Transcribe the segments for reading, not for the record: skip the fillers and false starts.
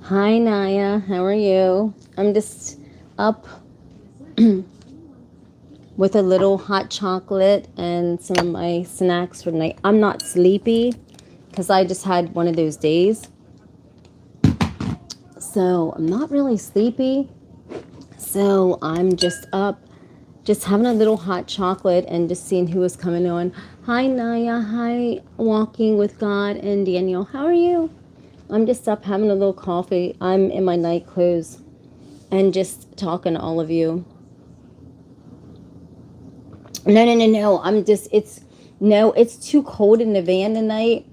Hi, Naya. How are you? I'm just up with a little hot chocolate and some of my snacks for the night. I'm not sleepy because I just had one of those days. So I'm not really sleepy. So I'm just up, just having a little hot chocolate and just seeing who is coming on. Hi, Naya. Hi, Walking with God and Daniel. How are you? I'm just up having a little coffee. I'm in my night clothes and just talking to all of you. No. It's too cold in the van tonight.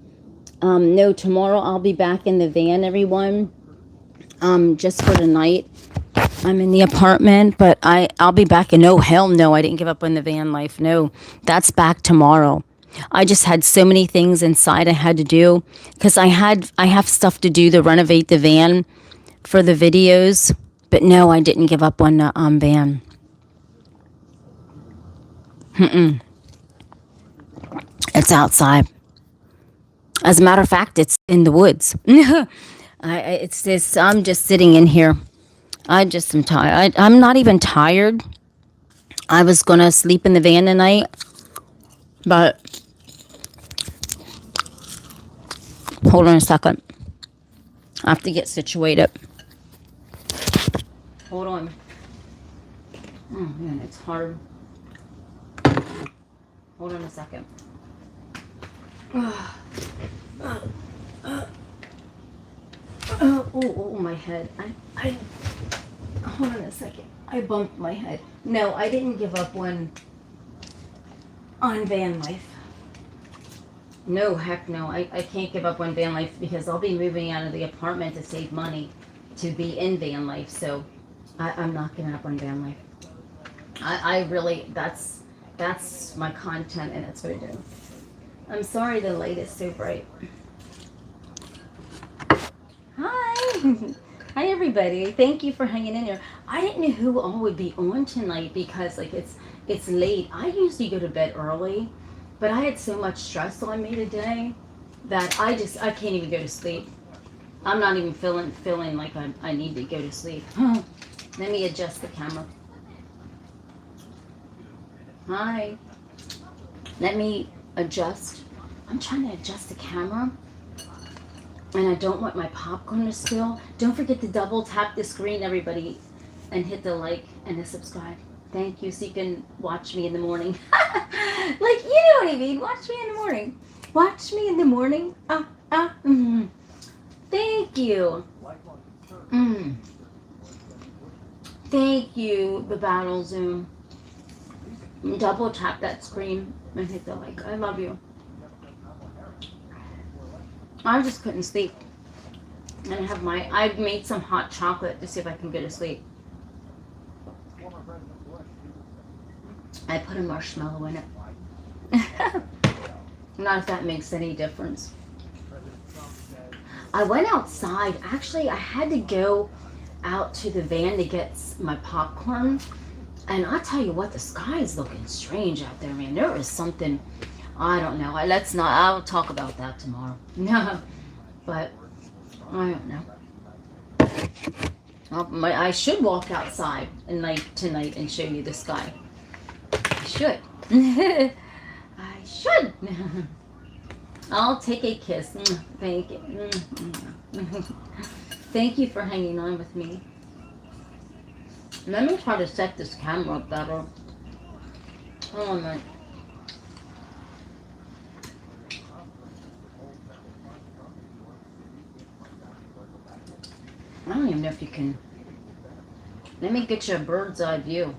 No, tomorrow I'll be back in the van, everyone. Just for the night. I'm in the apartment, but I'll be back. And no, hell no, I didn't give up on the van life. No, that's back tomorrow. I just had so many things inside I had to do because I have stuff to do to renovate the van for the videos. But no, I didn't give up on the van. It's outside. As a matter of fact, it's in the woods. It's this. I'm just sitting in here. I just am tired. I'm not even tired. I was gonna sleep in the van tonight, but hold on a second. I have to get situated. Hold on. Oh man, it's hard. Hold on a second. Oh, my head. I hold on a second. I bumped my head. No, I didn't give up on van life. No, heck no. I can't give up on van life because I'll be moving out of the apartment to save money to be in van life. So I'm not giving up on van life. I really, that's my content and that's what I do. I'm sorry the light is so bright. Hi. Hi everybody. Thank you for hanging in here. I didn't know who all would be on tonight because like it's late. I usually go to bed early, but I had so much stress on me today that I can't even go to sleep. I'm not even feeling like I need to go to sleep. Let me adjust the camera. Hi. Let me adjust. I'm trying to adjust the camera. And I don't want my popcorn to spill. Don't forget to double tap the screen, everybody, and hit the like and the subscribe. Thank you, so you can watch me in the morning. Like, you know what I mean. Watch me in the morning. Watch me in the morning. Thank you. Thank you, the Battle Zoom. Double tap that screen and hit the like. I love you. I just couldn't sleep. And I've made some hot chocolate to see if I can go to sleep. I put a marshmallow in it. Not if that makes any difference. I went outside. Actually, I had to go out to the van to get my popcorn. And I'll tell you what, the sky is looking strange out there, man. There is something, I don't know. I'll talk about that tomorrow. No, but I don't know. I should walk outside tonight and show you the sky. I should. I should. I'll take a kiss. Thank you. Thank you for hanging on with me. Let me try to set this camera up better. Hold on a minute. I don't even know if you can. Let me get you a bird's eye view.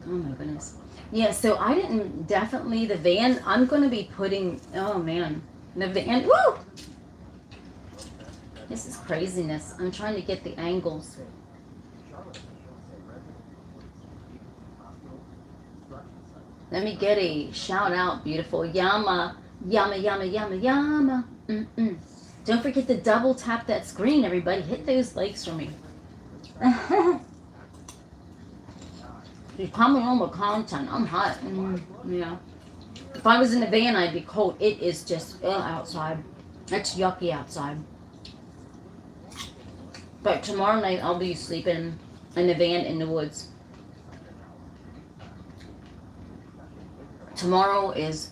Oh my goodness. Yeah, so I didn't, definitely the van, I'm going to be putting, oh man, the van, woo! This is craziness. I'm trying to get the angles. Let me get a shout out, beautiful. Yama. Don't forget to double tap that screen, everybody. Hit those likes for me. You're coming on with content. I'm hot. Yeah. If I was in the van, I'd be cold. It is just outside. It's yucky outside. But tomorrow night I'll be sleeping in the van in the woods. Tomorrow is,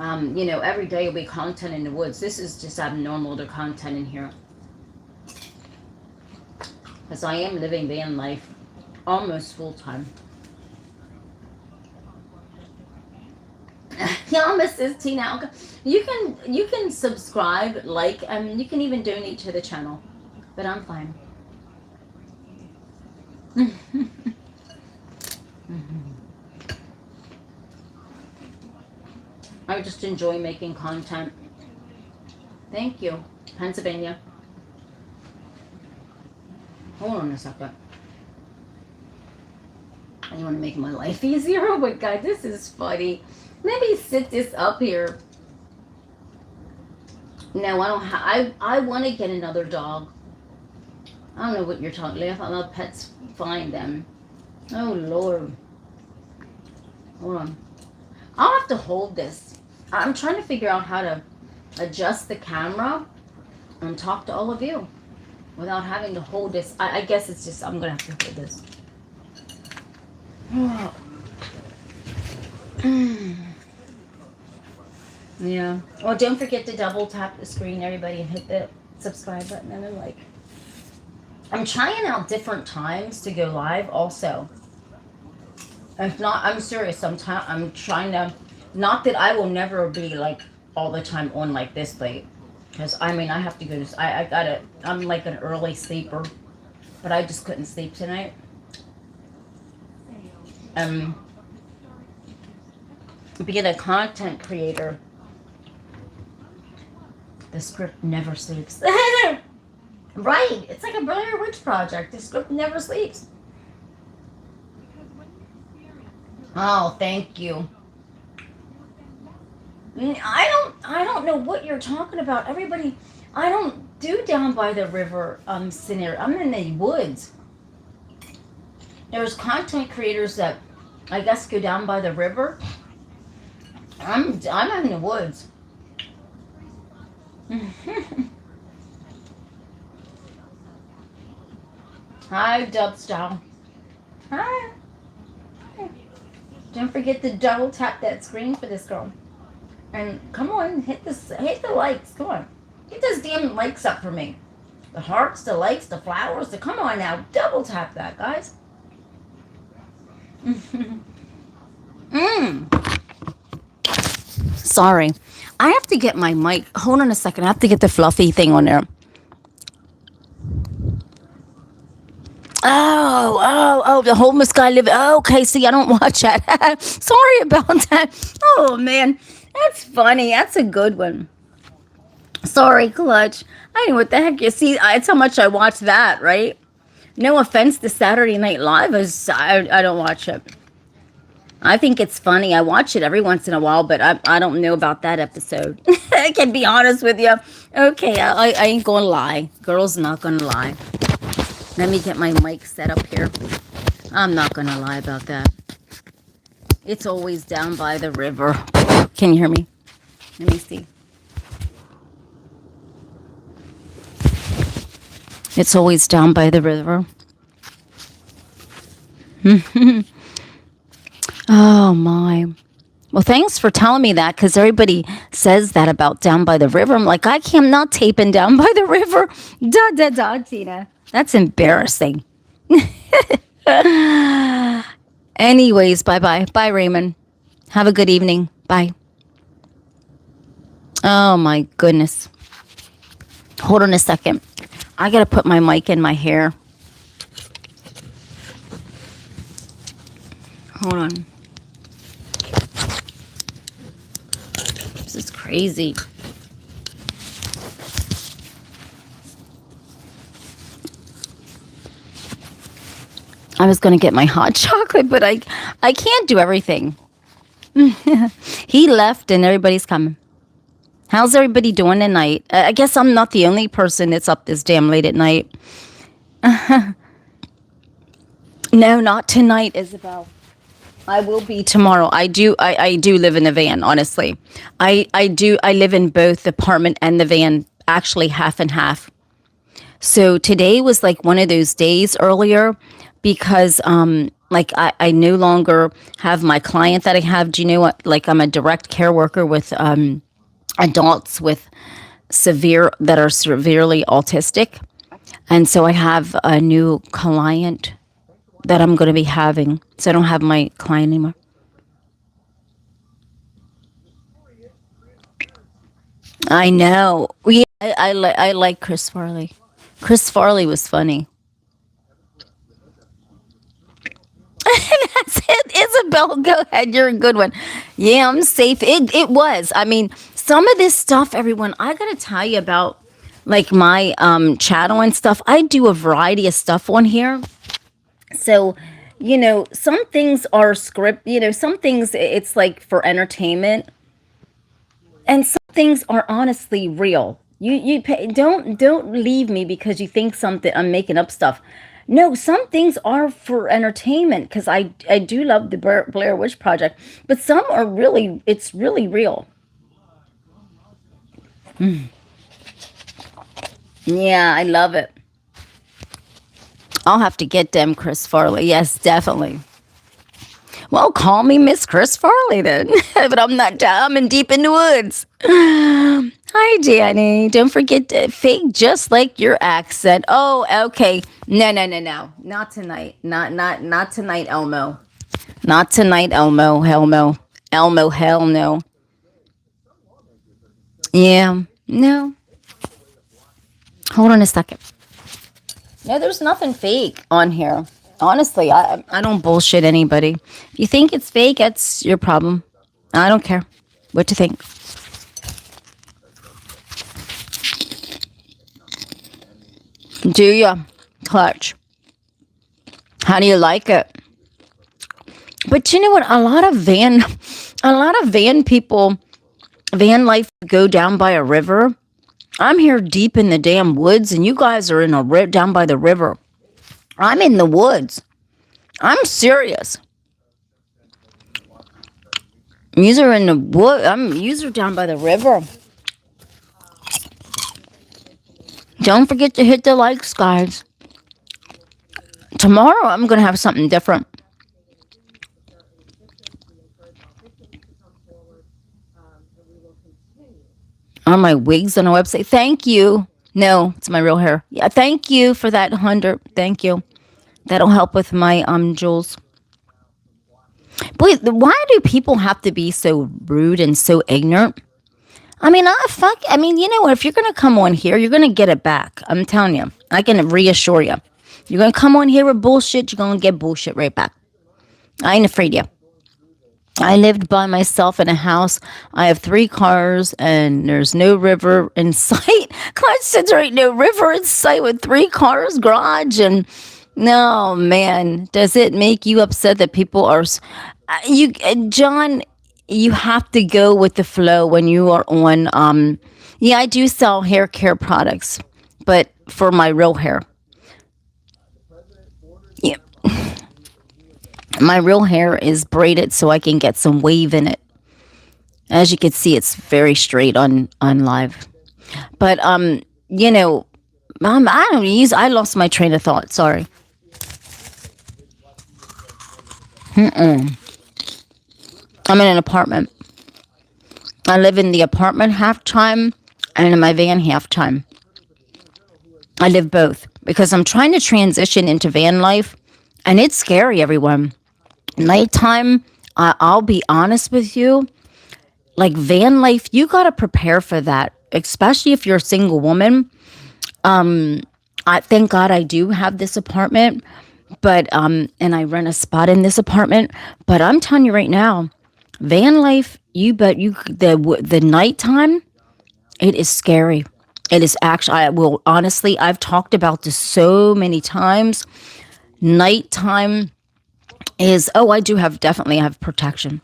you know, every day will be content in the woods. This is just abnormal to content in here. Because I am living van life almost full time. Yeah, Mrs. Tina, you can subscribe, like, and you can even donate to the channel. But I'm fine. I just enjoy making content. Thank you, Pennsylvania. Hold on a second. I want to make my life easier. Oh my God, this is funny. Maybe sit this up here. No, I don't have. I want to get another dog. I don't know what you're talking about. I love pets. Find them. Oh Lord. Hold on. I'll have to hold this. I'm trying to figure out how to adjust the camera and talk to all of you without having to hold this. I guess it's just, I'm going to have to hold this. Yeah. Well, don't forget to double tap the screen, everybody, and hit the subscribe button and the like. I'm trying out different times to go live also. If not, I'm serious. I'm trying to, not that I will never be like all the time on like this late. Because I mean, I have to go to, I'm like an early sleeper. But I just couldn't sleep tonight. Being a content creator, the script never sleeps. Right, it's like a Blair Witch Project. The script never sleeps. Oh, thank you. I don't know what you're talking about. Everybody, I don't do down by the river scenario. I'm in the woods. There's content creators that I guess go down by the river. I'm in the woods. Hi, Dub Style. Hi. Don't forget to double tap that screen for this girl. And come on, hit the likes. Come on. Get those damn likes up for me. The hearts, the likes, the flowers. Come on now. Double tap that, guys. Sorry. I have to get my mic. Hold on a second. I have to get the fluffy thing on there. Oh, the homeless guy living. Oh, okay, see, I don't watch that. Sorry about that. Oh, man. That's funny. That's a good one. Sorry, Clutch. I know what the heck. You see, it's how much I watch that, right? No offense to Saturday Night Live. I don't watch it. I think it's funny. I watch it every once in a while, but I don't know about that episode. I can be honest with you. Okay, I ain't going to lie. Girl's not going to lie. Let me get my mic set up here. I'm not going to lie about that. It's always down by the river. Can you hear me? Let me see. It's always down by the river. Oh, my. Well, thanks for telling me that, because everybody says that about down by the river. I'm like, I am not taping down by the river. Da, Tina. That's embarrassing. Anyways, bye-bye. Bye, Raymond. Have a good evening. Bye. Oh, my goodness. Hold on a second. I got to put my mic in my hair. Hold on. This is crazy. I was going to get my hot chocolate, but I can't do everything. He left and everybody's coming. How's everybody doing tonight? I guess I'm not the only person that's up this damn late at night. No, not tonight, Isabel. I will be tomorrow. I do live in a van, honestly. I live in both the apartment and the van, actually half and half. So today was like one of those days earlier because like I no longer have my client that I have. Do you know what? Like I'm a direct care worker with adults with severe that are severely autistic. And so I have a new client that I'm going to be having. So I don't have my client anymore. I know. Yeah, I like Chris Farley. Chris Farley was funny. That's it. Isabel, go ahead. You're a good one. Yeah, I'm safe. It was. I mean, some of this stuff, everyone, I gotta tell you about like my channel and stuff. I do a variety of stuff on here. So, some things are script, some things it's like for entertainment, and some things are honestly real. You pay, don't leave me because you think something I'm making up stuff. No, some things are for entertainment because I do love the Blair Witch Project, but some are really it's really real. Yeah, I love it. I'll have to get them, Chris Farley. Yes, definitely. Well, call me Miss Chris Farley then. But I'm not. I'm in deep in the woods. Hi, Danny. Don't forget to fake just like your accent. Oh, okay. No, no, no, no. Not tonight. Not tonight, Elmo. Not tonight, Elmo. Hell no. Elmo, hell no. Yeah. No. Hold on a second. No, there's nothing fake on here. Honestly, I don't bullshit anybody. If you think it's fake, that's your problem. I don't care what to think. Do ya? Clutch. How do you like it? But you know what? A lot of van people, van life go down by a river. I'm here deep in the damn woods, and you guys are in down by the river. I'm in the woods. I'm serious. You're in the wood. You're down by the river. Don't forget to hit the likes, guys. Tomorrow I'm gonna have something different. Are my wigs on a website? Thank you. No, it's my real hair. Yeah, thank you for that 100. Thank you. That'll help with my jewels. Boy, why do people have to be so rude and so ignorant? I mean, fuck. I mean, you know what? If you're gonna come on here, you're gonna get it back. I'm telling you. I can reassure you. You're gonna come on here with bullshit. You're gonna get bullshit right back. I ain't afraid of you. I lived by myself in a house. I have 3 cars, and there's no river in sight. Clark said there ain't no river in sight with 3 cars, garage, and no, man. Does it make you upset that people are John? You have to go with the flow when you are on. Yeah, I do sell hair care products, but for my real hair. Yeah. My real hair is braided so I can get some wave in it. As you can see, it's very straight on live. But I don't use. I lost my train of thought. Sorry. I'm in an apartment. I live in the apartment half time and in my van half time. I live both because I'm trying to transition into van life, and it's scary, everyone. Nighttime, I'll be honest with you, like van life, you got to prepare for that, especially if you're a single woman. I thank God I do have this apartment, but and I rent a spot in this apartment, but I'm telling you right now, van life, the nighttime, it is scary. It is actually, I've talked about this so many times. Nighttime is, I do definitely have protection,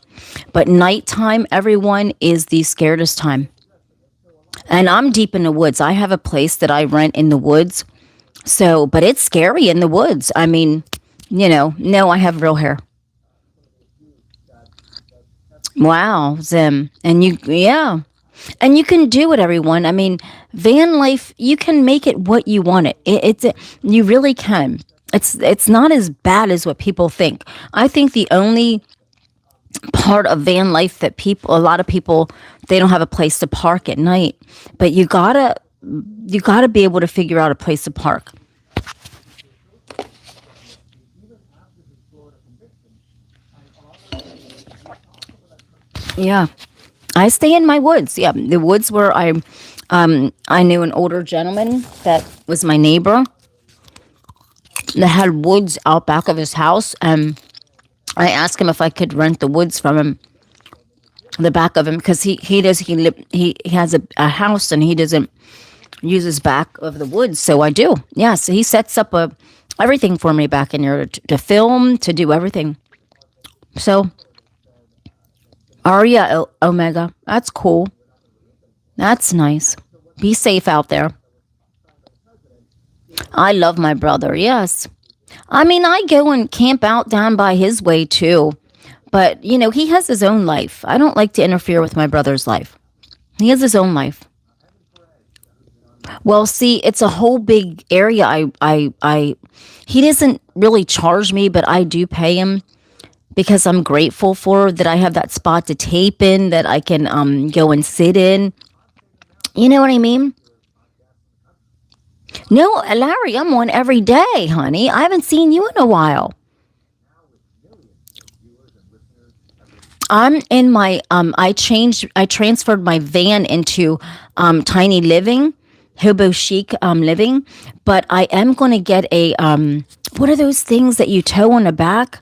but nighttime, everyone, is the scaredest time. And I'm deep in the woods. I have a place that I rent in the woods. So, but it's scary in the woods. I mean, no, I have real hair. Wow, Zim. And yeah. And you can do it, everyone. I mean, van life, you can make it what you want it. You really can. It's not as bad as what people think. I think the only part of van life that a lot of people, they don't have a place to park at night. But you gotta be able to figure out a place to park. Yeah. I stay in my woods. Yeah, the woods where I knew an older gentleman that was my neighbor that had woods out back of his house, and I asked him if I could rent the woods from him, the back of him, because he has a house and he doesn't use his back of the woods, so I do. Yeah, so he sets up everything for me back in there to film, to do everything. So Aria Omega, that's cool. That's nice. Be safe out there. I love my brother, yes. I mean, I go and camp out down by his way too. But, he has his own life. I don't like to interfere with my brother's life. He has his own life. Well, see, it's a whole big area. He doesn't really charge me, but I do pay him because I'm grateful for that I have that spot to tape in that I can go and sit in. You know what I mean? No, Larry, I'm on every day, honey. I haven't seen you in a while. I'm in my I transferred my van into tiny living, hobo chic living, but I am going to get a what are those things that you tow on the back?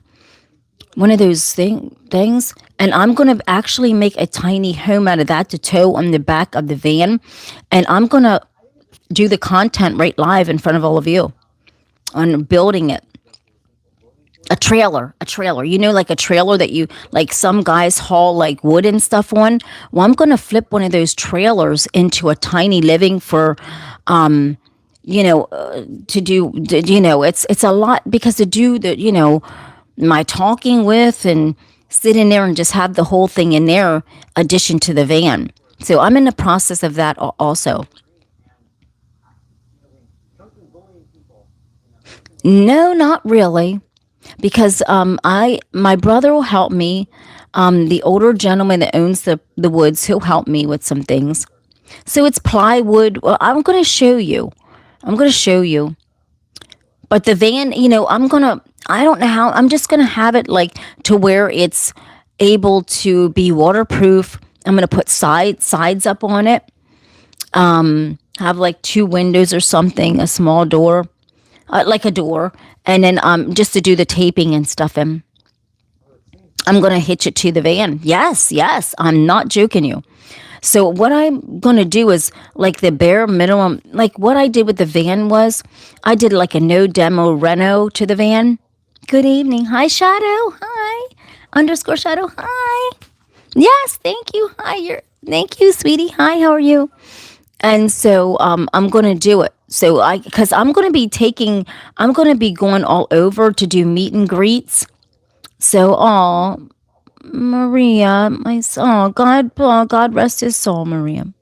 One of those things, and I'm going to actually make a tiny home out of that to tow on the back of the van, and I'm going to do the content right live in front of all of you on building it. A trailer, like a trailer that you, like some guys haul like wood and stuff on. Well, I'm going to flip one of those trailers into a tiny living for, to do, it's a lot because to do my talking with and sit in there and just have the whole thing in there, addition to the van. So I'm in the process of that also. No, not really, because my brother will help me. The older gentleman that owns the woods, he'll help me with some things. So it's plywood. Well, I'm going to show you. I'm going to show you. But the van, I don't know how, I'm just going to have it like to where it's able to be waterproof. I'm going to put sides up on it. Have like 2 windows or something, a small door, like a door. And then just to do the taping and stuff. And I'm going to hitch it to the van. Yes, I'm not joking you. So what I'm going to do is like the bare minimum, like what I did with the van was I did like a no demo reno to the van. Good evening. Hi, Shadow. Hi. Underscore Shadow. Hi. Yes, thank you. Hi. Thank you, sweetie. Hi, how are you? And so I'm going to do it. So because I'm going to be going all over to do meet and greets. So, Maria, God rest his soul, Maria.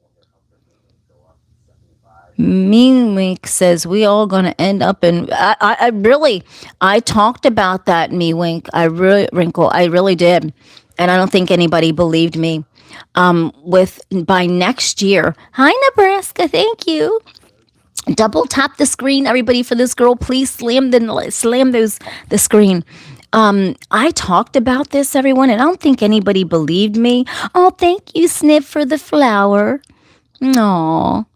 Mean Wink says we all gonna end up in. I talked about that, Me Wink. I really did, and I don't think anybody believed me. With by next year. Hi, Nebraska. Thank you. Double tap the screen, everybody, for this girl. Please slam the screen. I talked about this, everyone, and I don't think anybody believed me. Oh, thank you, Snip, for the flower. No.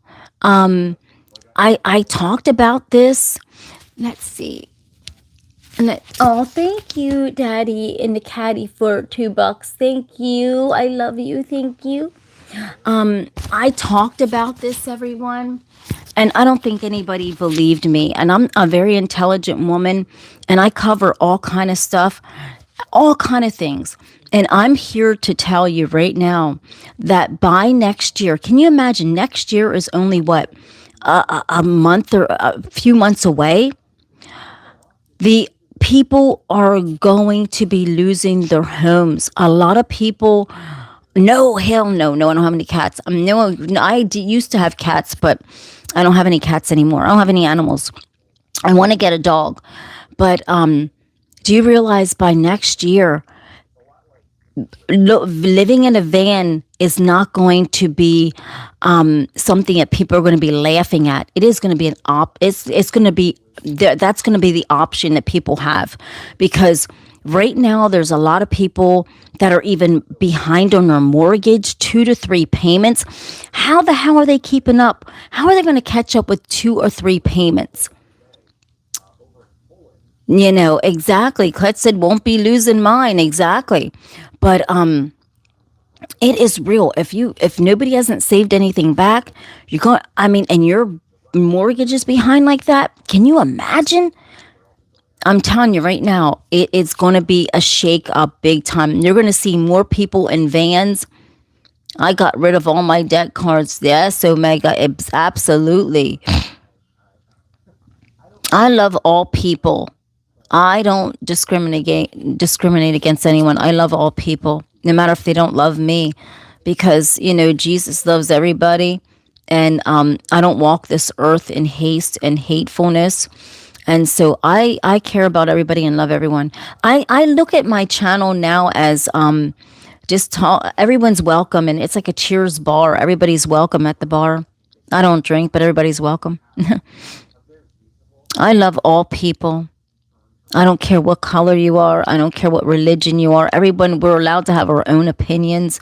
I talked about this. Let's see. Thank you, Daddy and the caddy for $2. Thank you. I love you. Thank you. I talked about this, everyone, and I don't think anybody believed me. And I'm a very intelligent woman, and I cover all kind of stuff, all kind of things. And I'm here to tell you right now that by next year, can you imagine? Next year is only what, a month or a few months away. The people are going to be losing their homes. A lot of people No, hell no. No, I don't have any cats. No, used to have cats, but I don't have any cats anymore. I don't have any animals. I want to get a dog. But do you realize by next year, living in a van is not going to be something that people are going to be laughing at. It is going to be it's going to be that's going to be the option that people have, because right now there's a lot of people that are even behind on their mortgage, 2 to 3 payments. How the hell are they keeping up? How are they going to catch up with 2 or 3 payments? You know, exactly. Klutz said, won't be losing mine. Exactly. But it is real. If nobody hasn't saved anything back, you're going, I mean, and your mortgage is behind like that. Can you imagine? I'm telling you right now, it's going to be a shake up big time. You're going to see more people in vans. I got rid of all my debt cards. Yes, Omega, absolutely. I love all people. I don't discriminate against anyone. I love all people, no matter if they don't love me, because, you know, Jesus loves everybody. And I don't walk this earth in haste and hatefulness. And so I care about everybody and love everyone. I look at my channel now as everyone's welcome, and it's like a cheers bar. Everybody's welcome at the bar. I don't drink, but everybody's welcome. I love all people. I don't care what color you are. I don't care what religion you are. Everyone, we're allowed to have our own opinions,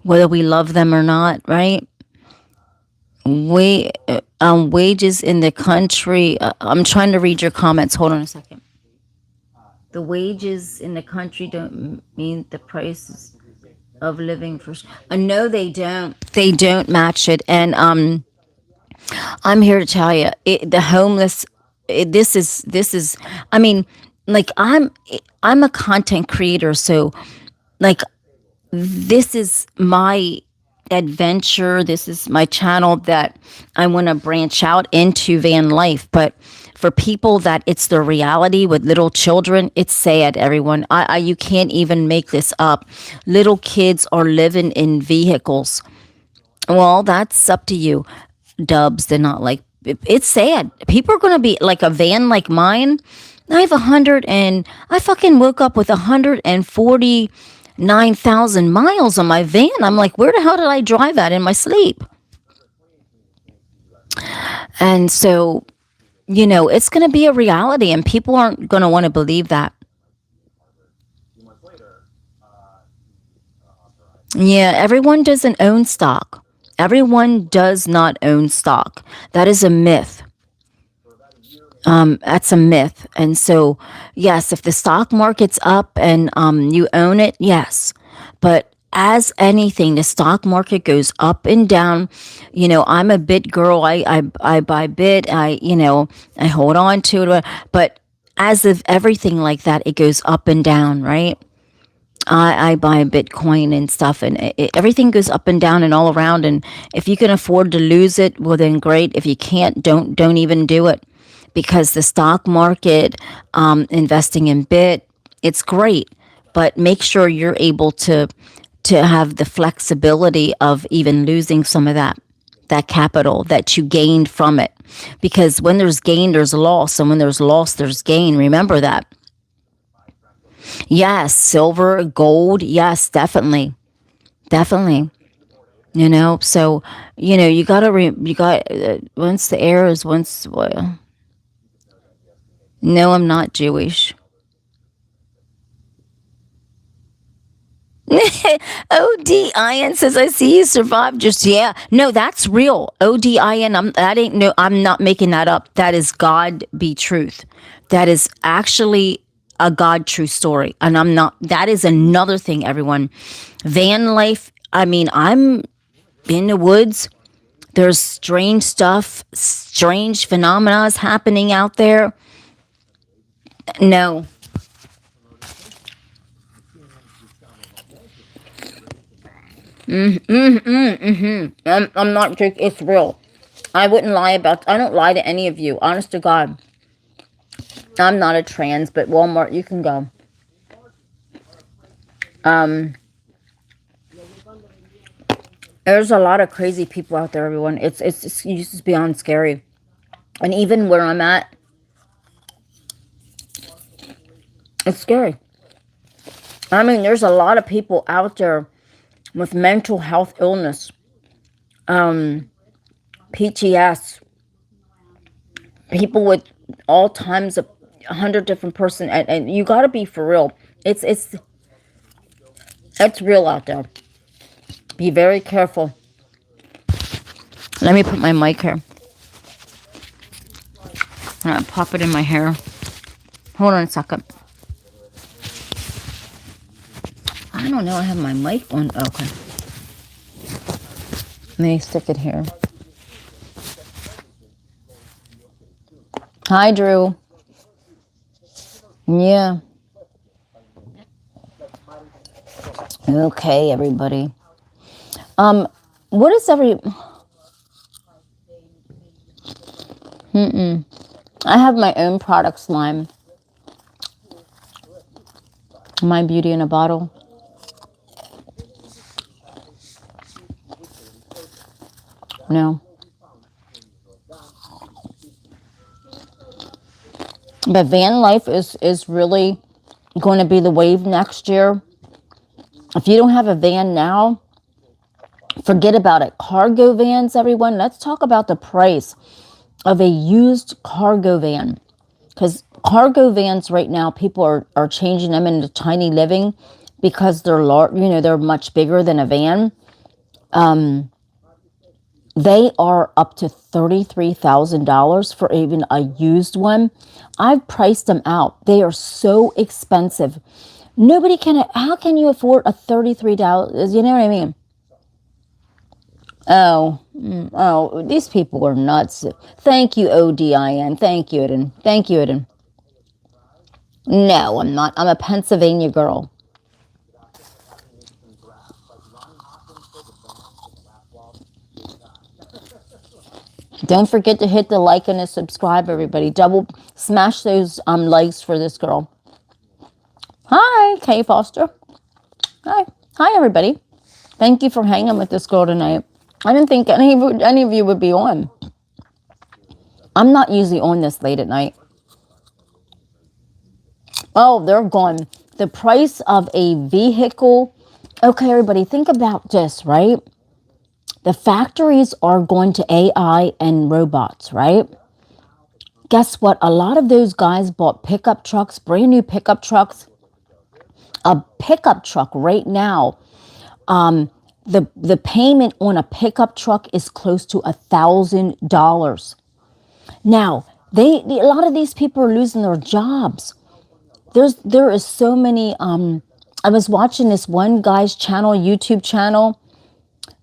whether we love them or not, right? Wages in the country. I'm trying to read your comments. Hold on a second. The wages in the country don't mean the prices of living for. No, they don't. They don't match it. And I'm here to tell you, the homeless. This is. I mean, like I'm a content creator, so like this is my adventure. This is my channel that I want to branch out into van life. But for people that it's their reality with little children, it's sad, everyone. You can't even make this up. Little kids are living in vehicles. Well, that's up to you. Dubs, they're not like, it's sad. People are going to be like a van like mine. I have I fucking woke up with 149,000 miles on my van. I'm like, where the hell did I drive at in my sleep? And so, you know, it's going to be a reality, and people aren't going to want to believe that. Yeah, everyone doesn't own stock. Everyone does not own stock. That is a myth. That's a myth. And so, yes, if the stock market's up and you own it, yes. But as anything, the stock market goes up and down. You know, I'm a bit girl. I buy bit. I hold on to it. But as of everything like that, it goes up and down, right? I buy Bitcoin and stuff, and everything goes up and down and all around. And if you can afford to lose it, well, then great. If you can't, don't even do it, because the stock market, investing in it's great, but make sure you're able to have the flexibility of even losing some of that capital that you gained from it, because when there's gain, there's loss, and when there's loss, there's gain. Remember that. Yes, silver, gold. Yes, definitely. Definitely. You know, so, you know, once the air is once, well, no, I'm not Jewish. ODIN says, I see you survived. Just, yeah. No, that's real. ODIN. I'm not making that up. That is God be truth. That is actually a God true story. And that is another thing, everyone. Van life. I mean, I'm in the woods. There's strange stuff, strange phenomena is happening out there. No. I'm not joking. It's real. I don't lie to any of you. Honest to God. I'm not a trans, but Walmart, you can go. There's a lot of crazy people out there, everyone. It's just beyond scary. And even where I'm at, it's scary. I mean, there's a lot of people out there with mental health illness, PTS, people with all times of 100 different person, and you got to be for real. It's real out there. Be very careful. Let me put my mic here. I'm gonna pop it in my hair. Hold on a second. I don't know. I have my mic on. Okay. Let me stick it here. Hi, Drew. Yeah. Okay, everybody. What is I have my own products line. My Beauty in a Bottle. No. But van life is really going to be the wave next year. If you don't have a van now, forget about it. Cargo vans, everyone. Let's talk about the price of a used cargo van. Because cargo vans right now, people are changing them into tiny living because they're large, they're much bigger than a van. They are up to $33,000 for even a used one. I've priced them out. They are so expensive. Nobody can, how can you afford a $33? You know what I mean? Oh, these people are nuts. Thank you, ODIN. Thank you, Eden. Thank you, Eden. No, I'm not. I'm a Pennsylvania girl. Don't forget to hit the like and the subscribe, everybody. Double smash those likes for this girl. Hi, Kay Foster. Hi, everybody. Thank you for hanging with this girl tonight. I didn't think any of you would be on. I'm not usually on this late at night. Oh, they're gone. The price of a vehicle. Okay, everybody, think about this, right? The factories are going to AI and robots, right? Guess what? A lot of those guys bought pickup trucks, brand new pickup trucks. A pickup truck right now, the payment on a pickup truck is close to $1,000. Now, a lot of these people are losing their jobs. There is so many. I was watching this one guy's channel, YouTube channel,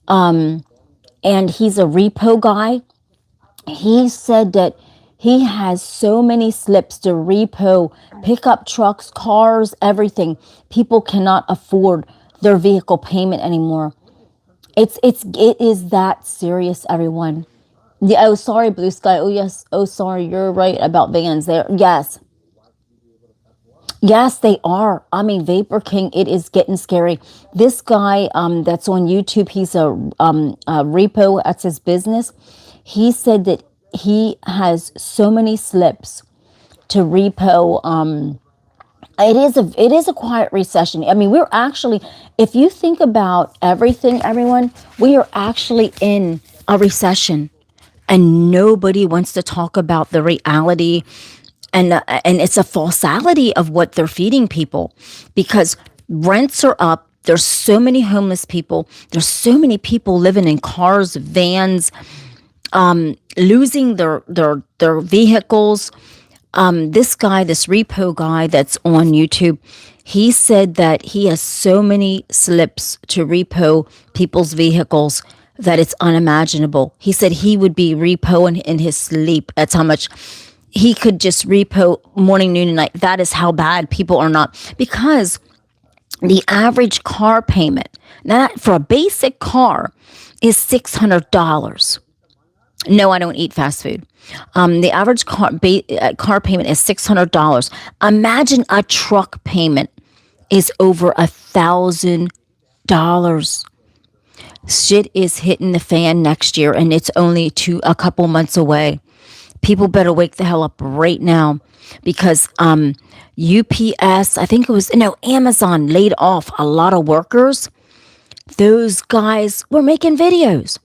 and he's a repo guy. He said that he has so many slips to repo pickup trucks, cars, everything. People cannot afford their vehicle payment anymore. It is that serious, everyone. Yeah, oh, sorry, Blue Sky. Oh, yes. Oh, sorry. You're right about vans there. Yes. Yes, they are. I mean, Vapor King, it is getting scary. This guy that's on YouTube, he's a repo, that's his business. He said that he has so many slips to repo. It is a quiet recession. I mean, we're actually, if you think about everything, everyone, we are actually in a recession, and nobody wants to talk about the reality. And it's a falsality of what they're feeding people, because rents are up. There's so many homeless people. There's so many people living in cars, vans, losing their vehicles. This guy, this repo guy that's on YouTube, he said that he has so many slips to repo people's vehicles that it's unimaginable. He said he would be repoing in his sleep. That's how much he could just repo morning, noon, and night. That is how bad people are not. Because the average car payment, that for a basic car, is $600. No, I don't eat fast food. The average car payment is $600. Imagine a truck payment is over $1,000. Shit is hitting the fan next year, and it's only a couple months away. People better wake the hell up right now, because UPS, I think it was, no, Amazon laid off a lot of workers. Those guys were making videos.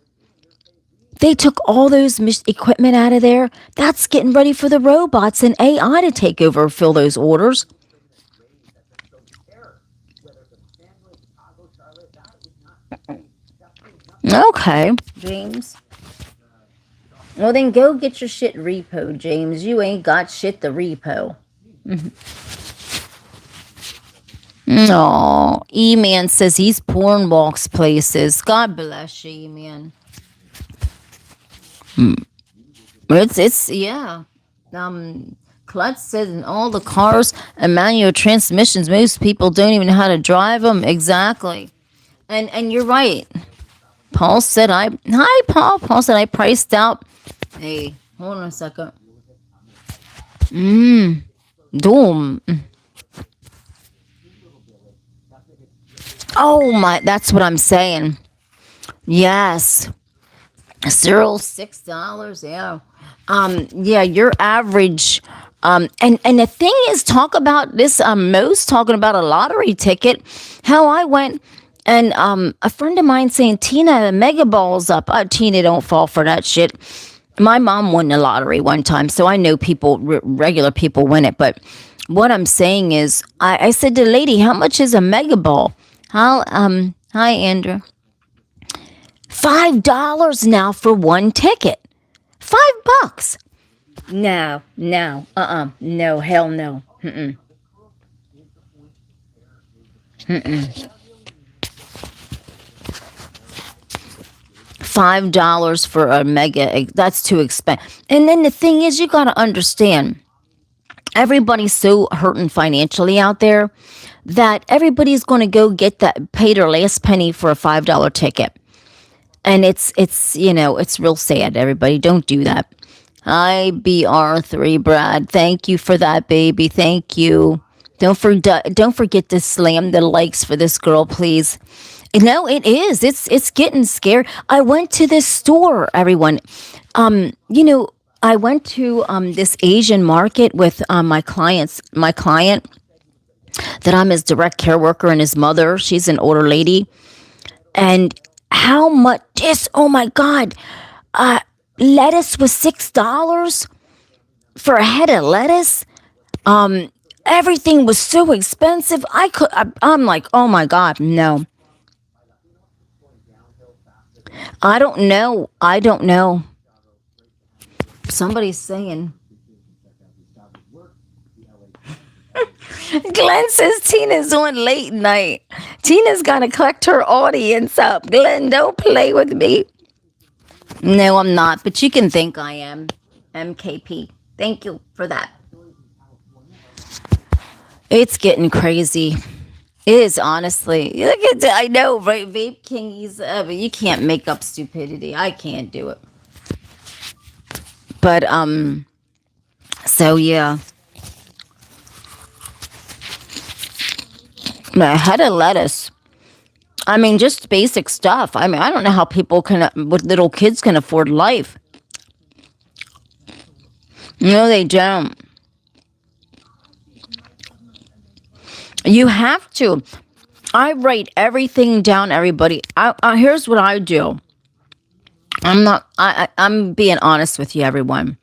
They took all those equipment out of there. That's getting ready for the robots and AI to take over and fill those orders. Okay, James. Well, then go get your shit repo, James. You ain't got shit to repo. No, E-Man says he's porn walks places. God bless you, E-Man. Yeah. Klutz said in all the cars and manual transmissions, most people don't even know how to drive them. Exactly. And you're right. Paul said hi, Paul. Paul said I priced out. Hey, hold on a second. Doom. Oh my, that's what I'm saying. Yes. $6. Yeah. Yeah, your average. And the thing is, talk about this. Most talking about a lottery ticket. How I went. And a friend of mine saying, Tina, the mega ball's up. Tina, don't fall for that shit. My mom won the lottery one time, so I know people, regular people win it. But what I'm saying is, I said to the lady, how much is a mega ball? Hi, Andrew. $5 now for one ticket. $5. No, no, no, hell no. $5 for a mega, that's too expensive. And then the thing is, you got to understand, everybody's so hurting financially out there that everybody's going to go get that, pay their last penny for a $5 ticket. And it's real sad. Everybody, don't do that. IBR3 Brad, thank you for that, baby. Thank you. Don't forget to slam the likes for this girl, please. No, it is. It's getting scary. I went to this store, everyone. I went to this Asian market with my client that I'm his direct care worker, and his mother. She's an older lady. And how much oh my God, lettuce was $6 for a head of lettuce. Everything was so expensive. I'm like, oh my God, no. I don't know. Somebody's saying. Glenn says Tina's on late night. Tina's got to collect her audience up. Glenn, don't play with me. No, I'm not, but you can think I am. MKP. Thank you for that. It's getting crazy. It is, honestly. Look at I know, right? Vape Kingies, but you can't make up stupidity. I can't do it. But so yeah. A head of lettuce. I mean, just basic stuff. I mean, I don't know how people with little kids can afford life. No, they don't. You have to. I write everything down, everybody. Here's what I do. I'm being honest with you, everyone.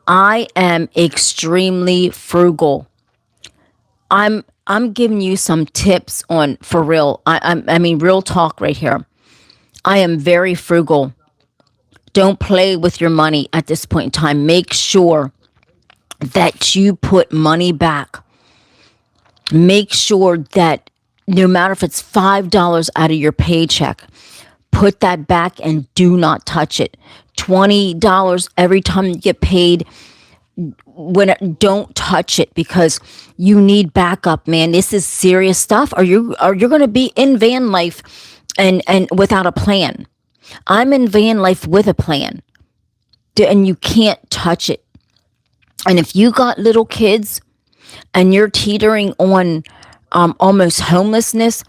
I am extremely frugal. I'm giving you some tips on, for real. I mean, real talk right here. I am very frugal. Don't play with your money at this point in time. Make sure that you put money back. Make sure that no matter if it's $5 out of your paycheck, put that back and do not touch it. $20 every time you get paid. Don't touch it, because you need backup, man. This is serious stuff. Or you're going to be in van life and without a plan. I'm in van life with a plan, and you can't touch it. And if you got little kids and you're teetering on almost homelessness,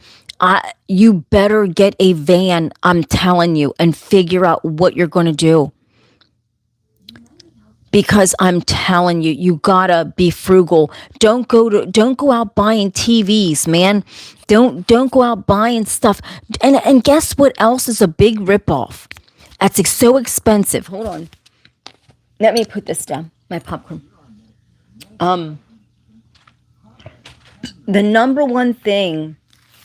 You better get a van, I'm telling you, and figure out what you're going to do. Because I'm telling you, you gotta be frugal. Don't go out buying TVs, man. Don't go out buying stuff. And guess what else is a big ripoff? That's so expensive. Hold on. Let me put this down. My popcorn. The number one thing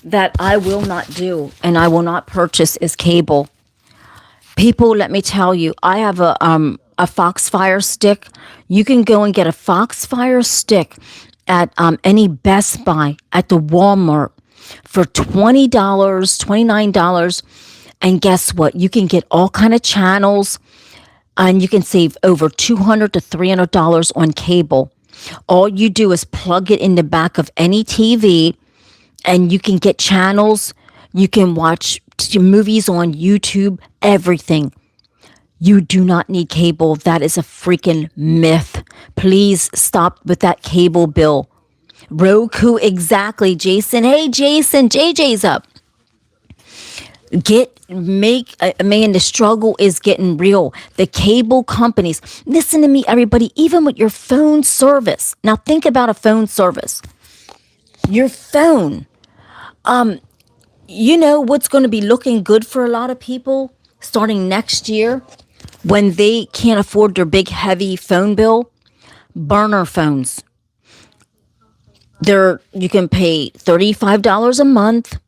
that I will not do and I will not purchase is cable. People, let me tell you, I have a Foxfire stick. You can go and get a Foxfire stick at any Best Buy, at the Walmart for $20, $29. And guess what? You can get all kind of channels, and you can save over $200 to $300 on cable. All you do is plug it in the back of any TV, and you can get channels. You can watch movies on YouTube, everything. You do not need cable. That is a freaking myth. Please stop with that cable bill. Roku, exactly, Jason. Hey, Jason, JJ's up. Man, the struggle is getting real. The cable companies, listen to me, everybody, even with your phone service. Now think about a phone service. Your phone. You know what's going to be looking good for a lot of people starting next year when they can't afford their big heavy phone bill? Burner phones. You can pay $35 a month.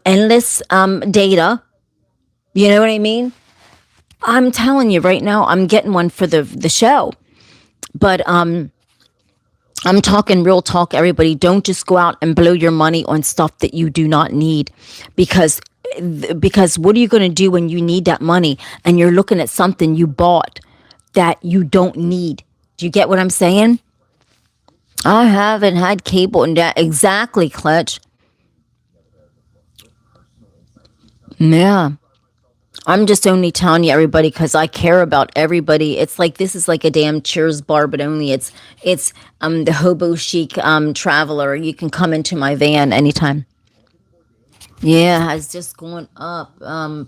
Endless data. You know what I mean? I'm telling you right now, I'm getting one for the show. But I'm talking real talk, everybody. Don't just go out and blow your money on stuff that you do not need, because what are you going to do when you need that money and you're looking at something you bought that you don't need? Do you get what I'm saying? I haven't had cable in that. Exactly, Clutch. Yeah. I'm just only telling you, everybody, because I care about everybody. It's like this is like a damn Cheers bar, but only it's the hobo chic traveler. You can come into my van anytime. Yeah, it's just going up.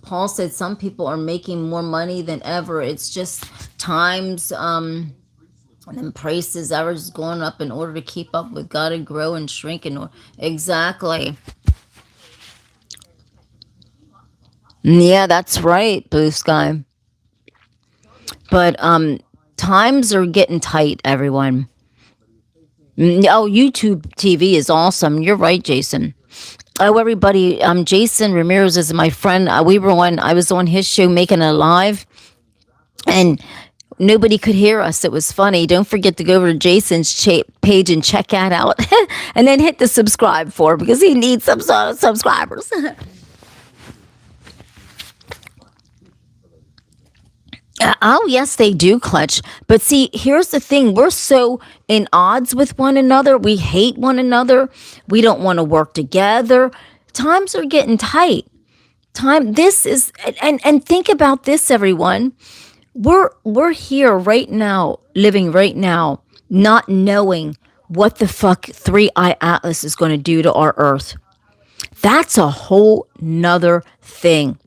Paul said some people are making more money than ever. It's just times and prices are just going up in order to keep up with gotta grow and shrink and exactly. Yeah, that's right, Blue Sky. But times are getting tight, everyone. Oh, YouTube TV is awesome. You're right, Jason. Oh, everybody, Jason Ramirez is my friend. I was on his show making it live, and nobody could hear us. It was funny. Don't forget to go over to Jason's page and check that out, and then hit the subscribe for, because he needs some sort of subscribers. Oh, yes, they do, Clutch. But see, here's the thing. We're so in odds with one another. We hate one another. We don't want to work together. Times are getting tight. This is, and think about this, everyone. We're here right now, living right now, not knowing what the fuck 3i Atlas is going to do to our Earth. That's a whole nother thing.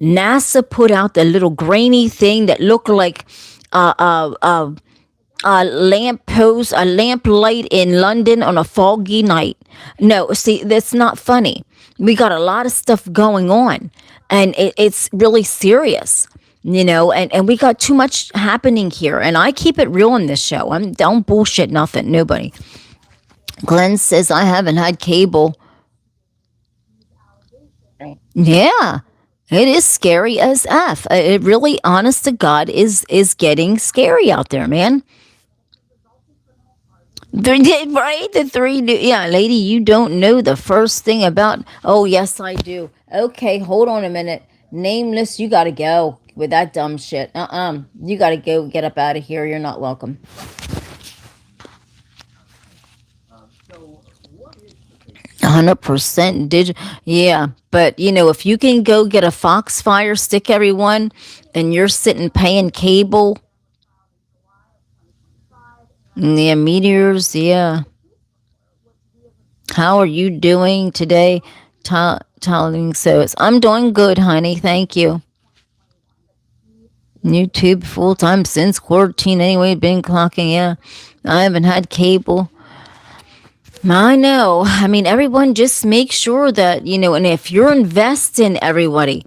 NASA put out the little grainy thing that looked like a lamp post, a lamp light in London on a foggy night. No, see, that's not funny. We got a lot of stuff going on, and it's really serious, and we got too much happening here. And I keep it real in this show. Don't bullshit nothing, nobody. Glenn says I haven't had cable. Yeah. It is scary as F. It really, honest to God, is getting scary out there, man. Right? The three new, yeah, lady, you don't know the first thing about. Oh, yes, I do. Okay, hold on a minute. Nameless, you gotta go with that dumb shit. You gotta go, get up out of here. You're not welcome. 100% digital. Yeah, but if you can go get a Foxfire stick, everyone, and you're sitting paying cable. Yeah, meteors, yeah. How are you doing today? Telling so. I'm doing good, honey. Thank you. YouTube full time since quarantine. Anyway, been clocking. Yeah, I haven't had cable. I know. I mean, everyone just make sure that, and if you're investing, everybody,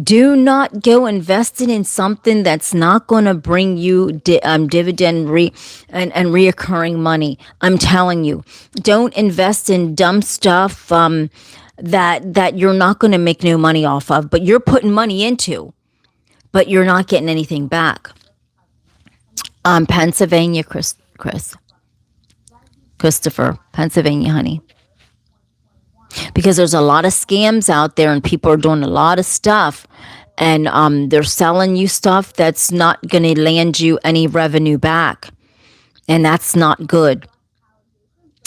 do not go investing in something that's not going to bring you dividend and reoccurring money. I'm telling you, don't invest in dumb stuff that you're not going to make no money off of, but you're putting money into, but you're not getting anything back. Pennsylvania, Christopher, Pennsylvania, honey. Because there's a lot of scams out there and people are doing a lot of stuff and they're selling you stuff that's not going to land you any revenue back, and that's not good.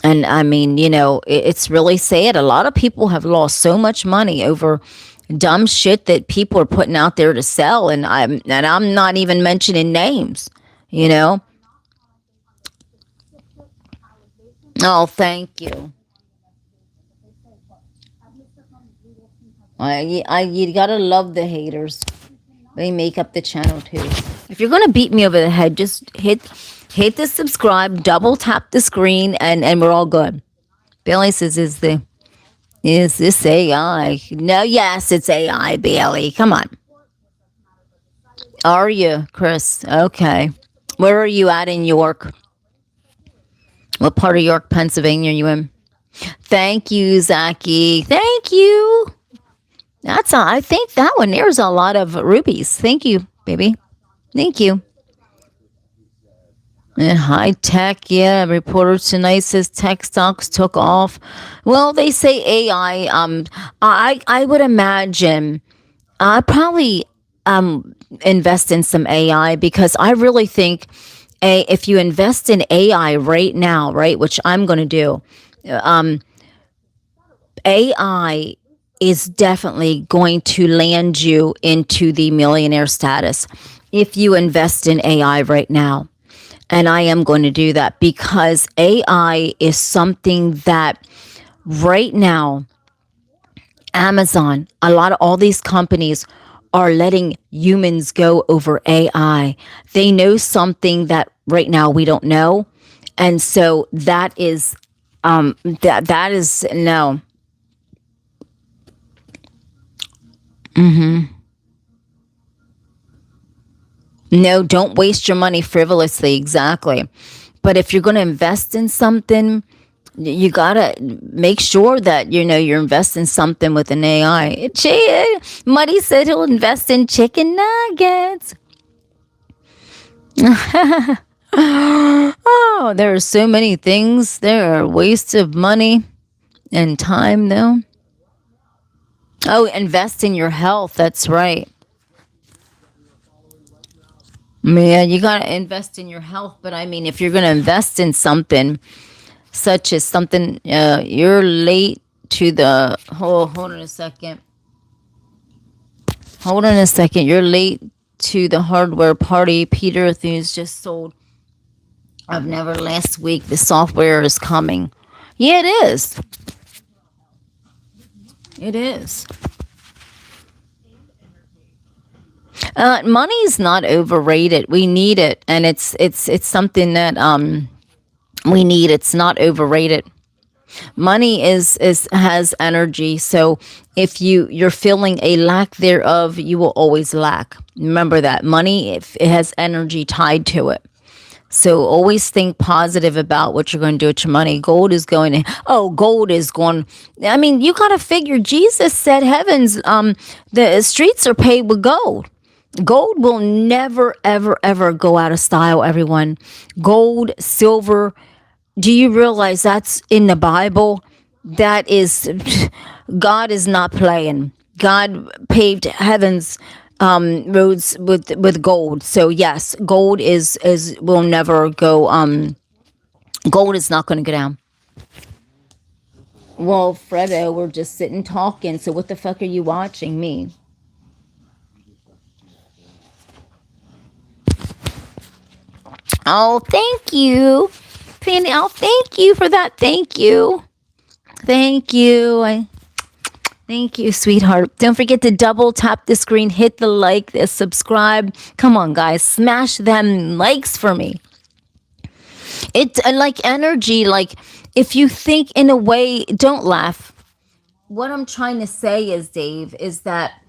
And I mean, it's really sad. A lot of people have lost so much money over dumb shit that people are putting out there to sell, and I'm not even mentioning names, you know. Oh, thank you. You gotta love the haters. They make up the channel too. If you're gonna beat me over the head, just hit the subscribe, double tap the screen, and we're all good. Bailey says, is this AI? No, yes, it's AI, Bailey. Come on. Are you, Chris? Okay. Where are you at in York? What part of York, Pennsylvania are you in? Thank you, Zaki. Thank you. I think that one there's a lot of rubies. Thank you, baby. Thank you. And high tech, yeah. Reporter tonight says tech stocks took off. Well, they say AI. I would imagine I probably invest in some AI because I really think if you invest in AI right now, right, which I'm going to do, AI is definitely going to land you into the millionaire status if you invest in AI right now. And I am going to do that because AI is something that right now, Amazon, a lot of all these companies are letting humans go over AI. They know something that right now we don't know. And so that is that is no. No, don't waste your money frivolously. Exactly. But if you're going to invest in something, you gotta make sure that you're investing something with an AI. Muddy said he'll invest in chicken nuggets. Oh, there are so many things. There are wastes of money and time, though. Oh, invest in your health. That's right. Man, you gotta invest in your health. But I mean, if you're gonna invest in something such as something, you're late to the. Hold on a second. Hold on a second. You're late to the hardware party. Peter Thunes just sold of Never last week. The software is coming. Yeah, it is. It is. Money's not overrated. We need it, and it's something that we need. It's not overrated. Money is has energy, so if you're feeling a lack thereof, you will always lack. Remember that money, if it has energy tied to it. So always think positive about what you're going to do with your money. Gold is going. I mean, you got to figure. Jesus said, "Heavens, the streets are paved with gold." Gold will never, ever, ever go out of style. Everyone, gold, silver. Do you realize that's in the Bible? That is, God is not playing. God paved heavens roads with gold. So yes, gold is will never go. Gold is not going to go down. Well, Fredo, we're just sitting talking. So what the fuck are you watching me? Oh, thank you, Penny. Oh, thank you for that. Thank you. Thank you. Thank you, sweetheart. Don't forget to double tap the screen, hit the like, the subscribe. Come on, guys, smash them likes for me. It's like energy. Like if you think in a way, don't laugh. What I'm trying to say is, Dave, is that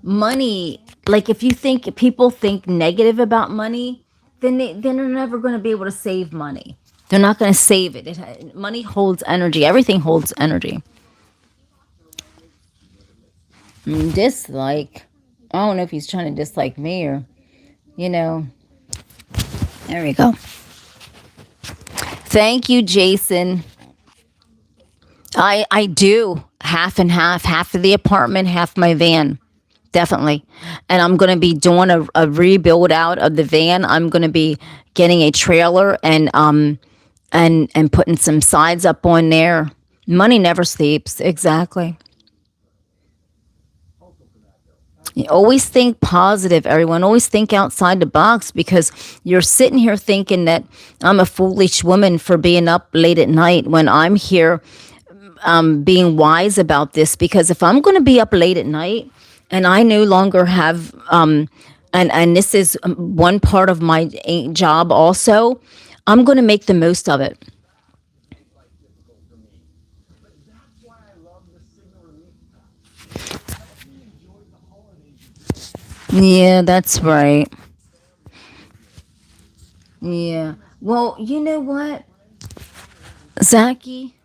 money. Like if you think people think negative about money, then they're never going to be able to save money. They're not going to save it. Money holds energy. Everything holds energy. Dislike. I don't know if he's trying to dislike me or, you know. There we go. Thank you, Jason. I do half and half of the apartment, half my van. Definitely. And I'm going to be doing a rebuild out of the van. I'm going to be getting a trailer and putting some sides up on there. Money never sleeps. Exactly. You always think positive, everyone. Always think outside the box, because you're sitting here thinking that I'm a foolish woman for being up late at night when I'm here being wise about this. Because if I'm going to be up late at night and I no longer have, and this is one part of my job also, I'm going to make the most of it. Yeah, that's right. Yeah. Well, you know what, Zachy?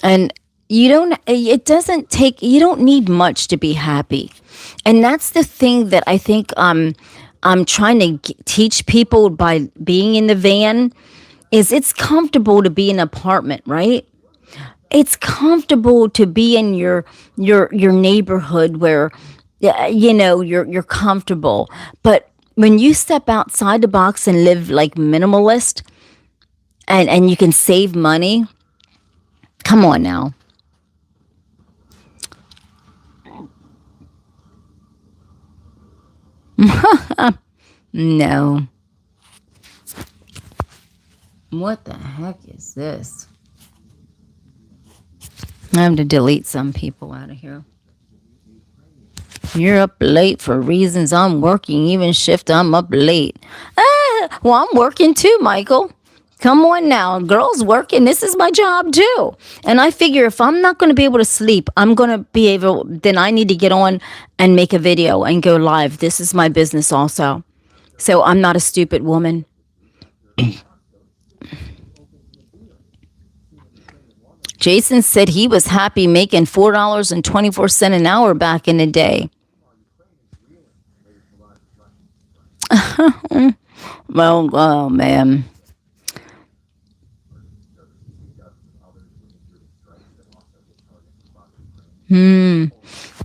And it doesn't take, you don't need much to be happy. And that's the thing that I think I'm trying to teach people by being in the van is it's comfortable to be in an apartment, right? It's comfortable to be in your neighborhood where you're comfortable. But when you step outside the box and live like minimalist and you can save money, come on now. No. What the heck is this? I have to delete some people out of here. You're up late for reasons I'm working. Even shift, I'm up late. Well, I'm working too, Michael. Come on now. Girls working. This is my job too. And I figure if I'm not going to be able to sleep, I'm going to be able, then I need to get on and make a video and go live. This is my business also. So I'm not a stupid woman. Jason said he was happy making $4.24 an hour back in the day. Well, oh man.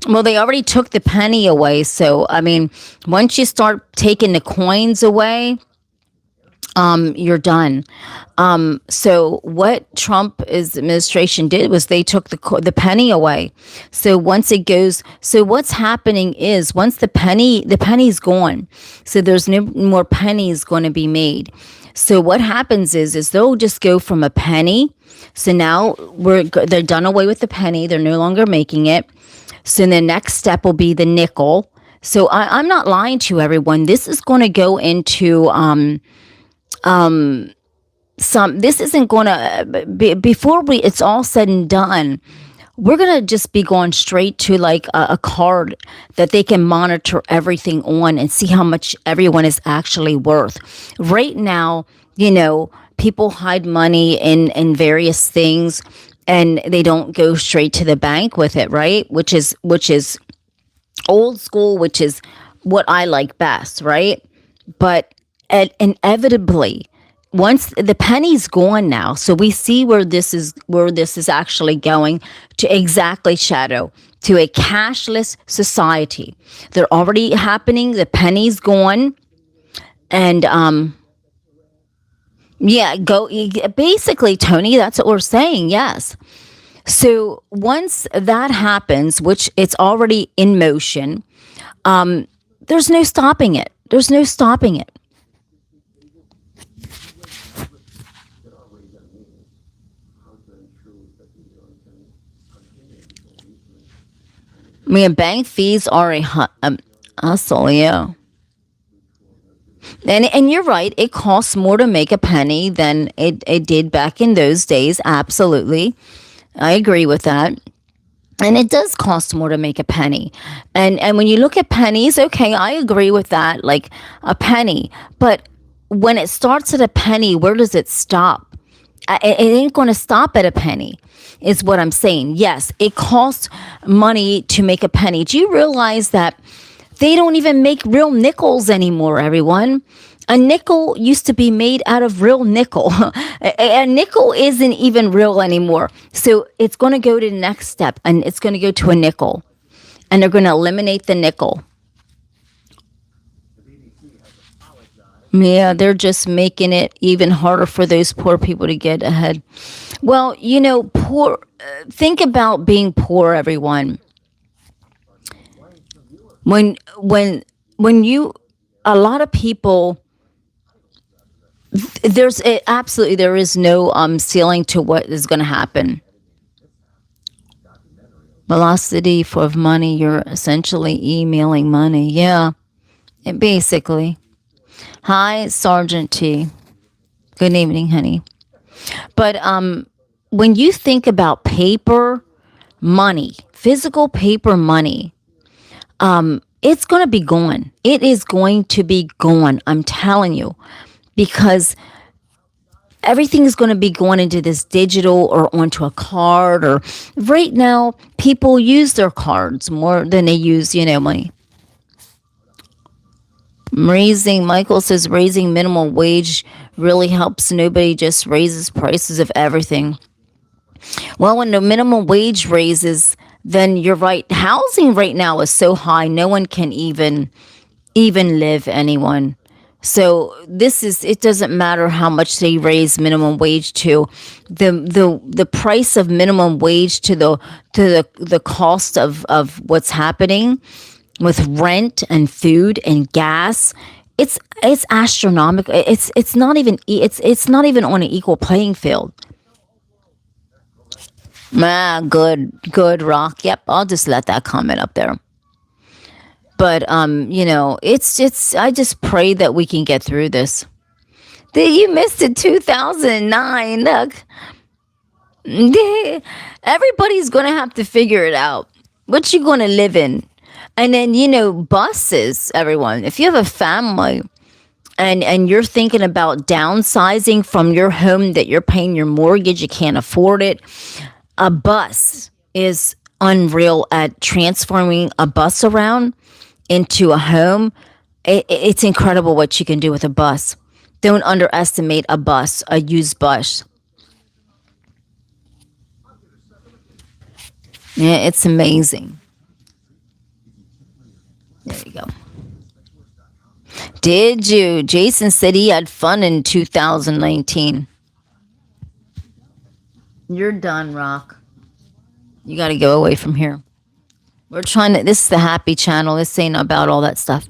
Well, they already took the penny away. So, I mean, once you start taking the coins away, you're done. So what Trump's administration did was they took the penny away. So once it goes, so what's happening is once the penny's gone. So there's no more pennies going to be made. So what happens is they'll just go from a penny. So now they're done away with the penny. They're no longer making it. So the next step will be the nickel. So I'm not lying to everyone. This is going to go into this isn't going to be before it's all said and done. We're going to just be going straight to like a card that they can monitor everything on and see how much everyone is actually worth. Right now, people hide money in various things and they don't go straight to the bank with it, right? Which is old school, which is what I like best, right? But inevitably, once the penny's gone now, so we see where this is actually going to, exactly, Shadow, to a cashless society. They're already happening. The penny's gone, and yeah, go basically, Tony. That's what we're saying. Yes. So once that happens, which it's already in motion, there's no stopping it. There's no stopping it. mean, bank fees are a hustle, yeah. And you're right, it costs more to make a penny than it did back in those days. Absolutely. I agree with that. And it does cost more to make a penny. And when you look at pennies, okay, I agree with that, like a penny. But when it starts at a penny, where does it stop? It ain't going to stop at a penny, is what I'm saying. Yes, it costs money to make a penny. Do you realize that they don't even make real nickels anymore, everyone? A nickel used to be made out of real nickel. A nickel isn't even real anymore. So it's going to go to the next step, and it's going to go to a nickel. And they're going to eliminate the nickel. Yeah, they're just making it even harder for those poor people to get ahead. Well, you know, poor. Think about being poor, everyone. When you, a lot of people, there's absolutely, there is no ceiling to what is going to happen. Velocity for money, you're essentially emailing money. Yeah, basically. Hi, Sergeant T. Good evening, honey. But when you think about paper money, physical paper money, it's going to be gone. It is going to be gone. I'm telling you, because everything is going to be going into this digital or onto a card. Or right now, people use their cards more than they use, money. Michael says raising minimum wage really helps. Nobody just raises prices of everything. Well, when the minimum wage raises, then you're right. Housing right now is so high, no one can even live, anyone. So it doesn't matter how much they raise minimum wage to. The price of minimum wage to the cost of what's happening with rent and food and gas, it's astronomical. It's not even on an equal playing field. Good rock. Yep, I'll just let that comment up there. But it's I just pray that we can get through this. You missed it, 2009. Look, everybody's gonna have to figure it out. What you gonna live in? And then, buses, everyone. If you have a family and you're thinking about downsizing from your home that you're paying your mortgage, you can't afford it. A bus is unreal at transforming a bus around into a home. It's incredible what you can do with a bus. Don't underestimate a bus, a used bus. Yeah, it's amazing. There you go. Did you? Jason said he had fun in 2019. You're done, Rock. You got to go away from here. We're trying to, this is the happy channel. This ain't about all that stuff.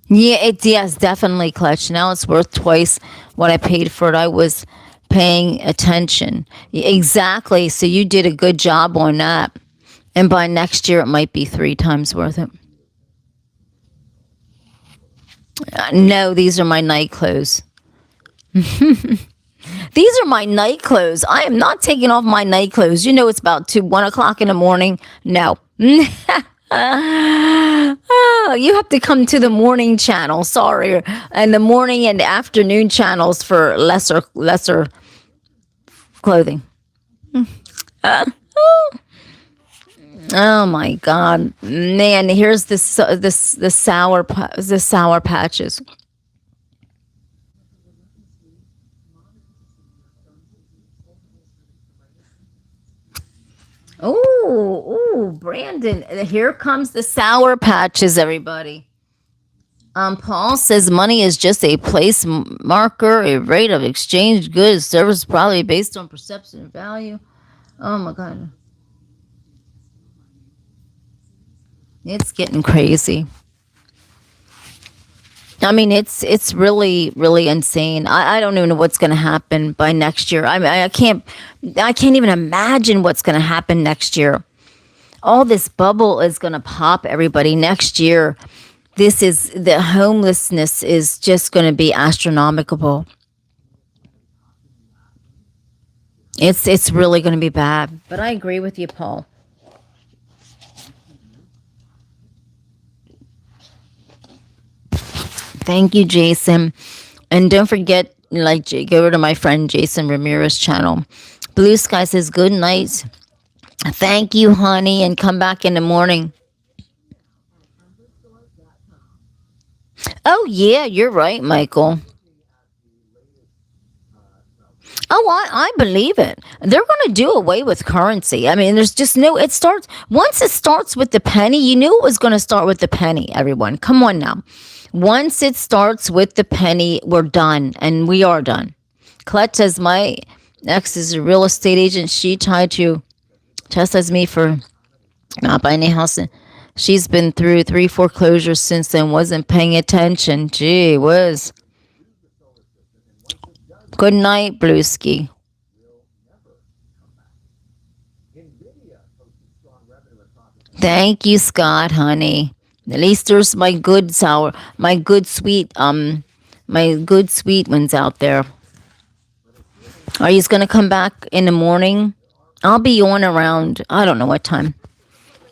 Yeah, yes, definitely clutch. Now it's worth twice what I paid for it. I was paying attention. Exactly. So you did a good job on that. And by next year, it might be 3 times worth it. No, these are my night clothes. These are my night clothes. I am not taking off my night clothes. It's about 1 o'clock in the morning. No. Oh, you have to come to the morning channel. Sorry. And the morning and afternoon channels for lesser clothing. Oh my God, man! Here's the sour patches. Oh, Brandon! Here comes the sour patches, everybody. Paul says money is just a place marker, a rate of exchange, goods, services, probably based on perception and value. Oh my God. It's getting crazy. I mean, it's really really insane. I don't even know what's going to happen by next year. I mean, I can't even imagine what's going to happen next year. All this bubble is going to pop, everybody, next year. This is the homelessness is just going to be astronomical. It's really going to be bad. But I agree with you, Paul. Thank you, Jason. And don't forget, like, go over to my friend Jason Ramirez channel. Blue Sky says good night. Thank you, honey, and come back in the morning. Oh yeah, you're right, Michael. Oh, I believe it. They're going to do away with currency. I mean, there's just no, it starts, once it starts with the penny, you knew it was going to start with the penny, everyone. Come on now. Once it starts with the penny, we're done, and we are done. Colette says, my ex is a real estate agent. She tried to chastise me for not buying a house. And she's been through 3 foreclosures since then, wasn't paying attention. Gee whiz. Good night, Blueski. Thank you, Scott, honey. At least there's my good sour, my good sweet ones out there. Are you gonna come back in the morning? I'll be on around, I don't know what time.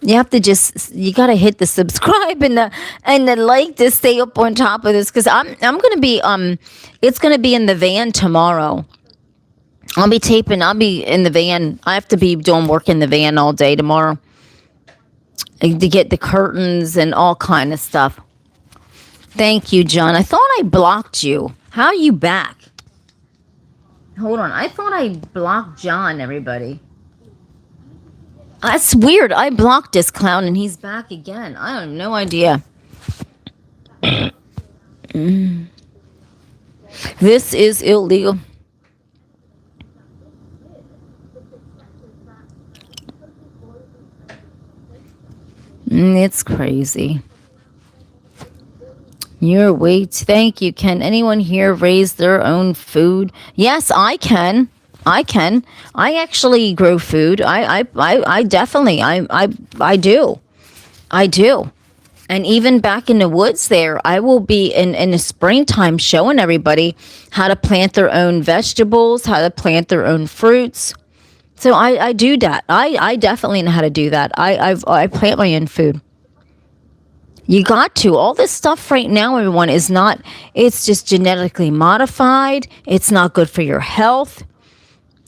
You have to just, you gotta hit the subscribe and the like to stay up on top of this, because I'm gonna be it's gonna be in the van tomorrow. I'll be taping. I'll be in the van. I have to be doing work in the van all day tomorrow to get the curtains and all kind of stuff. Thank you, John. I thought I blocked you. How are you back? Hold on. I thought I blocked John, everybody. That's weird. I blocked this clown and he's back again. I have no idea. This is illegal. It's crazy. Your weight. Thank you. Can anyone here raise their own food? Yes, I can. I can. I actually grow food. I definitely. I do. I do. And even back in the woods there, I will be in the springtime showing everybody how to plant their own vegetables, how to plant their own fruits. So I do that. I definitely know how to do that. I plant my own food. You got to. All this stuff right now, everyone, is not, it's just genetically modified. It's not good for your health.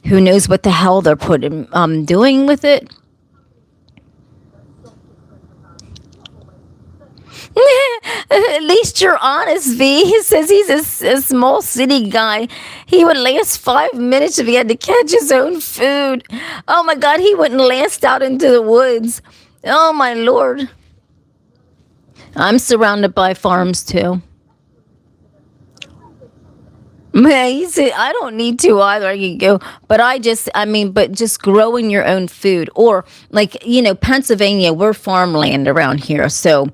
Who knows what the hell they're doing with it? At least you're honest, V. He says he's a small city guy. He would last 5 minutes if he had to catch his own food. Oh my God, he wouldn't last out into the woods. Oh my Lord. I'm surrounded by farms too. Man, he said, I don't need to either. I can go, but but just growing your own food, or like, Pennsylvania, we're farmland around here. So,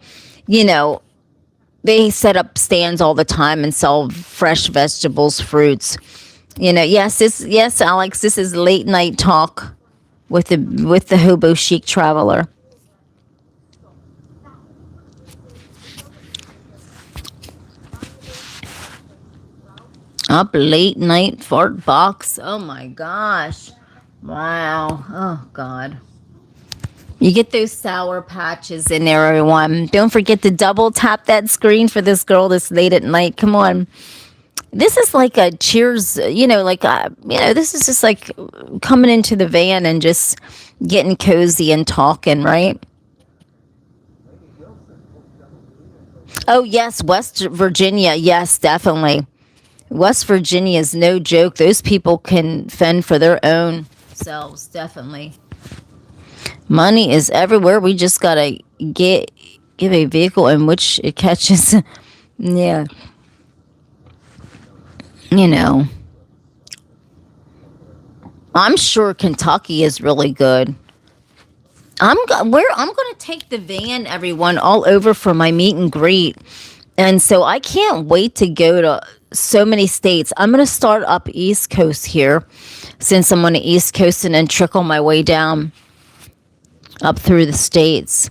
they set up stands all the time and sell fresh vegetables, fruits. Yes, Alex, this is late night talk with the hobo chic traveler. Up late night fart box. Oh my gosh. Wow. Oh God. You get those sour patches in there, everyone. Don't forget to double tap that screen for this girl this late at night. Come on. This is like a cheers, this is just like coming into the van and just getting cozy and talking, right? Oh, yes, West Virginia. Yes, definitely. West Virginia is no joke. Those people can fend for their own selves, definitely. Money is everywhere. We just gotta give a vehicle in which it catches. Yeah, I'm sure Kentucky is really good. I'm gonna take the van, everyone, all over for my meet and greet. And so I can't wait to go to so many states. I'm going to start up East Coast here, since I'm on the East Coast, and then trickle my way down up through the states.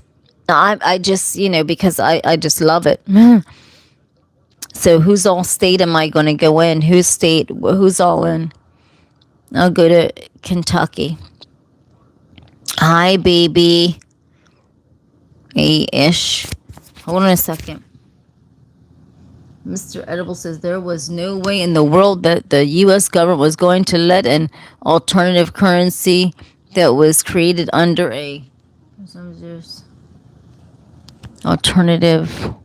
I just, because I just love it. So who's all state am I going to go in? Who's all in? I'll go to Kentucky. Hi, baby. Hey-ish. Hold on a second. Mr. Edible says there was no way in the world that the U.S. government was going to let an alternative currency that was created under a alternative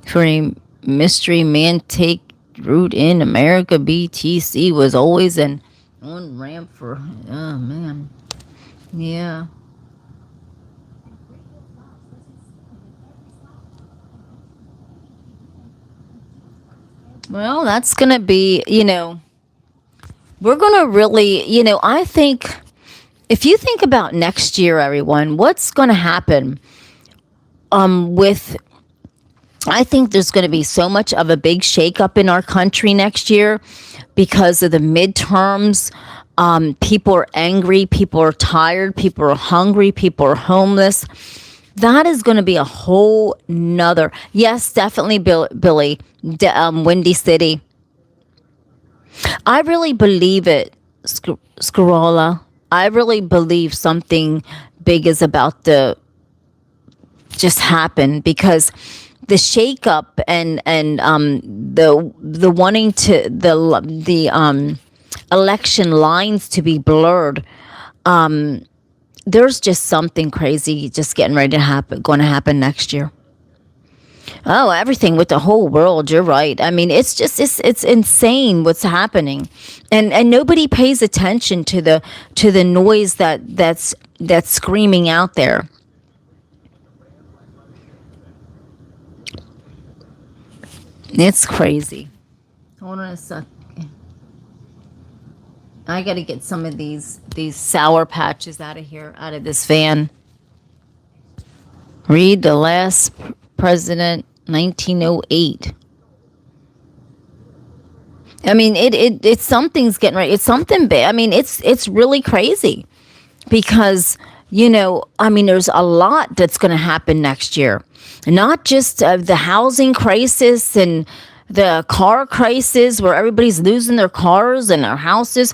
for a mystery man take root in America. BTC was always an on ramp for, oh man, yeah. Well, that's going to be, we're going to really, I think if you think about next year, everyone, what's going to happen with, I think there's going to be so much of a big shakeup in our country next year because of the midterms. People are angry, people are tired, people are hungry, people are homeless. That is going to be a whole nother. Yes, definitely, Billy. Windy City. I really believe it, Scrolla. I really believe something big is about to just happen, because the shakeup and the wanting to the election lines to be blurred. There's just something crazy just getting ready to happen, going to happen next year. Oh, everything with the whole world. You're right. I mean, it's just it's insane what's happening, and nobody pays attention to the noise that's screaming out there. It's crazy. Hold on a sec. I got to get some of these sour patches out of here, out of this van. Read the last president, 1908. I mean, it's something's getting right. It's something big. I mean, it's really crazy because, I mean, there's a lot that's going to happen next year. Not just the housing crisis and the car crisis where everybody's losing their cars and their houses.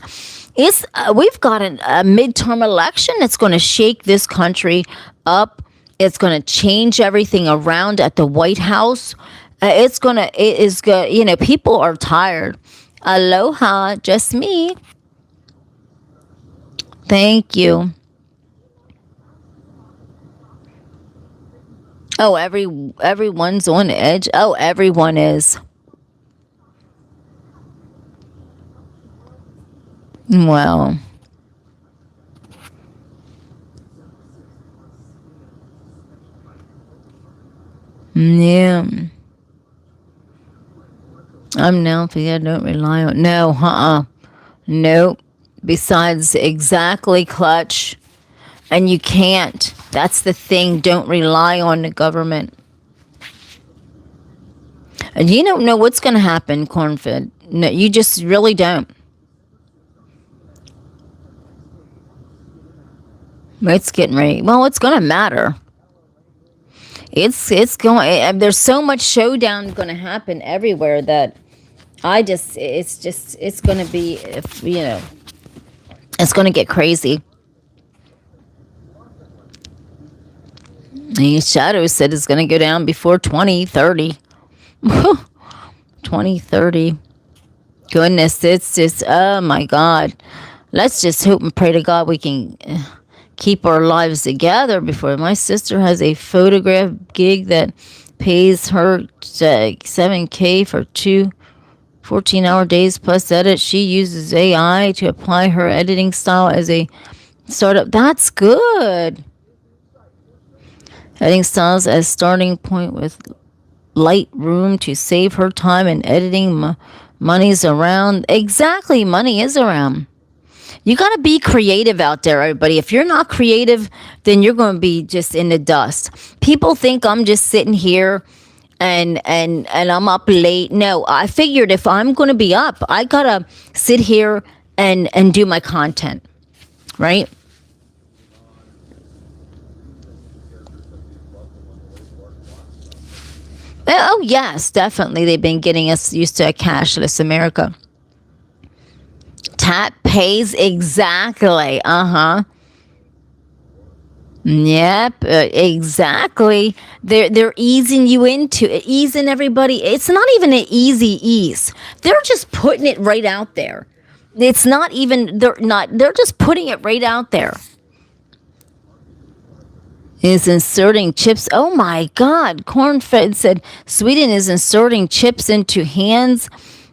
We've got a midterm election that's going to shake this country up. It's going to change everything around at the White House. People are tired. Aloha, just me. Thank you. Oh, everyone's on edge. Oh, everyone is. Well, yeah. I'm now I don't rely on nope. Besides, exactly, Clutch. And you can't. That's the thing. Don't rely on the government. And you don't know what's going to happen, Cornfed. No, you just really don't. It's getting ready. Well, it's going to matter. It's going. There's so much showdown going to happen everywhere that it's going to be, it's going to get crazy. The Shadow said it's going to go down before 2030. 2030. Goodness, it's just, oh my God. Let's just hope and pray to God we can keep our lives together before. My sister has a photograph gig that pays her $7,000 for 2 14-hour days plus edit. She uses AI to apply her editing style as a startup. That's good. Editing styles as starting point with Lightroom to save her time in editing. Money's around. Exactly, money is around. You got to be creative out there, everybody. If you're not creative, then you're going to be just in the dust. People think I'm just sitting here and I'm up late. No, I figured if I'm going to be up, I got to sit here and do my content, right? Oh, yes, definitely. They've been getting us used to a cashless America. Tap pays, exactly. Uh-huh. Yep, exactly. They're easing you into it, easing everybody. It's not even an easy ease. They're just putting it right out there. It's not even they're just putting it right out there. Is inserting chips. Oh my God. Cornfed said Sweden is inserting chips into hands,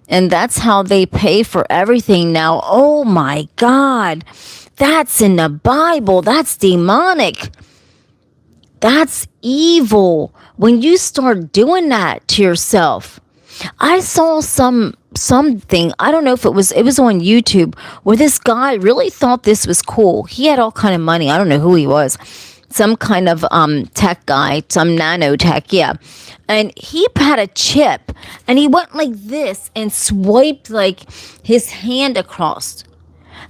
and that's how they pay for everything now. Oh my God. That's in the Bible. That's demonic. That's evil. When you start doing that to yourself. I saw something, I don't know if it was on YouTube, where this guy really thought this was cool. He had all kind of money. I don't know who he was. Some kind of tech guy, some nanotech, yeah. And he had a chip, and he went like this and swiped like his hand across,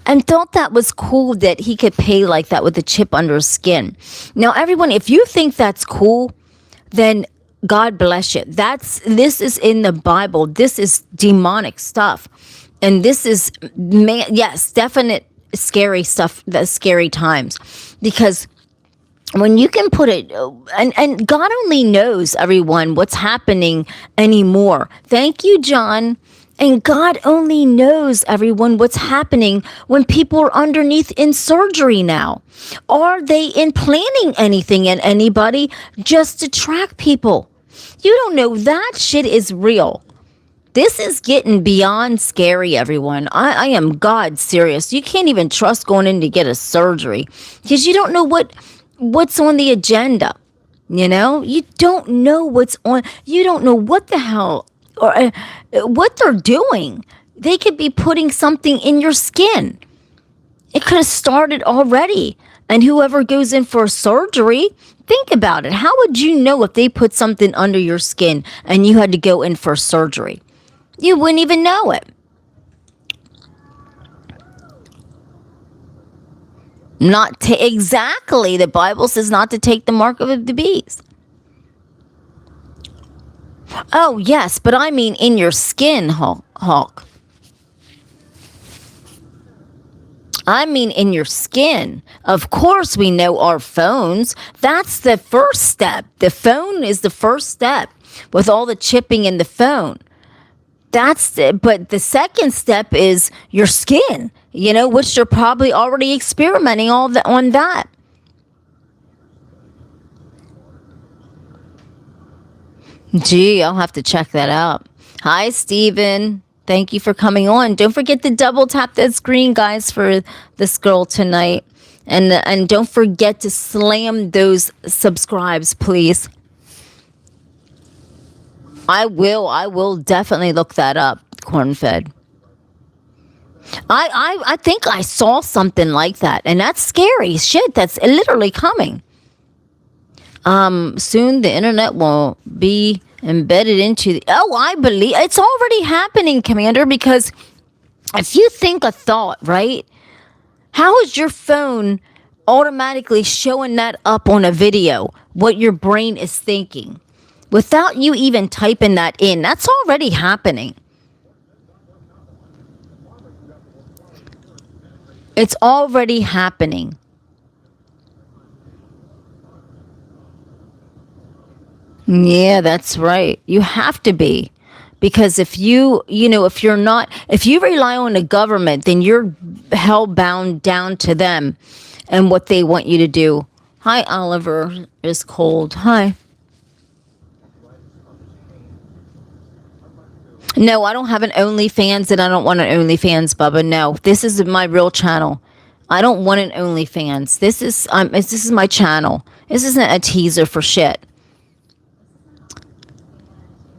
and thought that was cool that he could pay like that with a chip under his skin. Now, everyone, if you think that's cool, then God bless you. This is in the Bible. This is demonic stuff, and this is yes, definite scary stuff. That's scary times, because when you can put it, and God only knows, everyone, what's happening anymore. Thank you, John. And God only knows, everyone, what's happening when people are underneath in surgery now. Are they implanting anything in anybody just to track people? You don't know. That shit is real. This is getting beyond scary, everyone. I am God serious. You can't even trust going in to get a surgery because you don't know what's on the agenda. You know, you don't know what's on. You don't know what the hell or what they're doing. They could be putting something in your skin. It could have started already. And whoever goes in for surgery, think about it. How would you know if they put something under your skin and you had to go in for surgery? You wouldn't even know it. Exactly. The Bible says not to take the mark of the beast. Oh, yes, but I mean in your skin, Hawk. I mean in your skin. Of course, we know our phones. That's the first step. The phone is the first step with all the chipping in the phone. But the second step is your skin, which they're probably already experimenting on that. Gee, I'll have to check that out. Hi, Steven. Thank you for coming on. Don't forget to double tap that screen, guys, for this girl tonight. And don't forget to slam those subscribes, please. I will definitely look that up, Cornfed. I think I saw something like that, and that's scary shit. That's literally coming. Soon the internet will be embedded into I believe it's already happening, Commander, because if you think a thought, right? How is your phone automatically showing that up on a video, what your brain is thinking, without you even typing that in? That's already happening. It's already happening. Yeah, that's right. You have to be. Because if if you rely on the government, then you're hell bound down to them and what they want you to do. Hi, Oliver is cold. Hi. No, I don't have an OnlyFans, and I don't want an OnlyFans, Bubba. No, this is my real channel. I don't want an OnlyFans. This is my channel. This isn't a teaser for shit.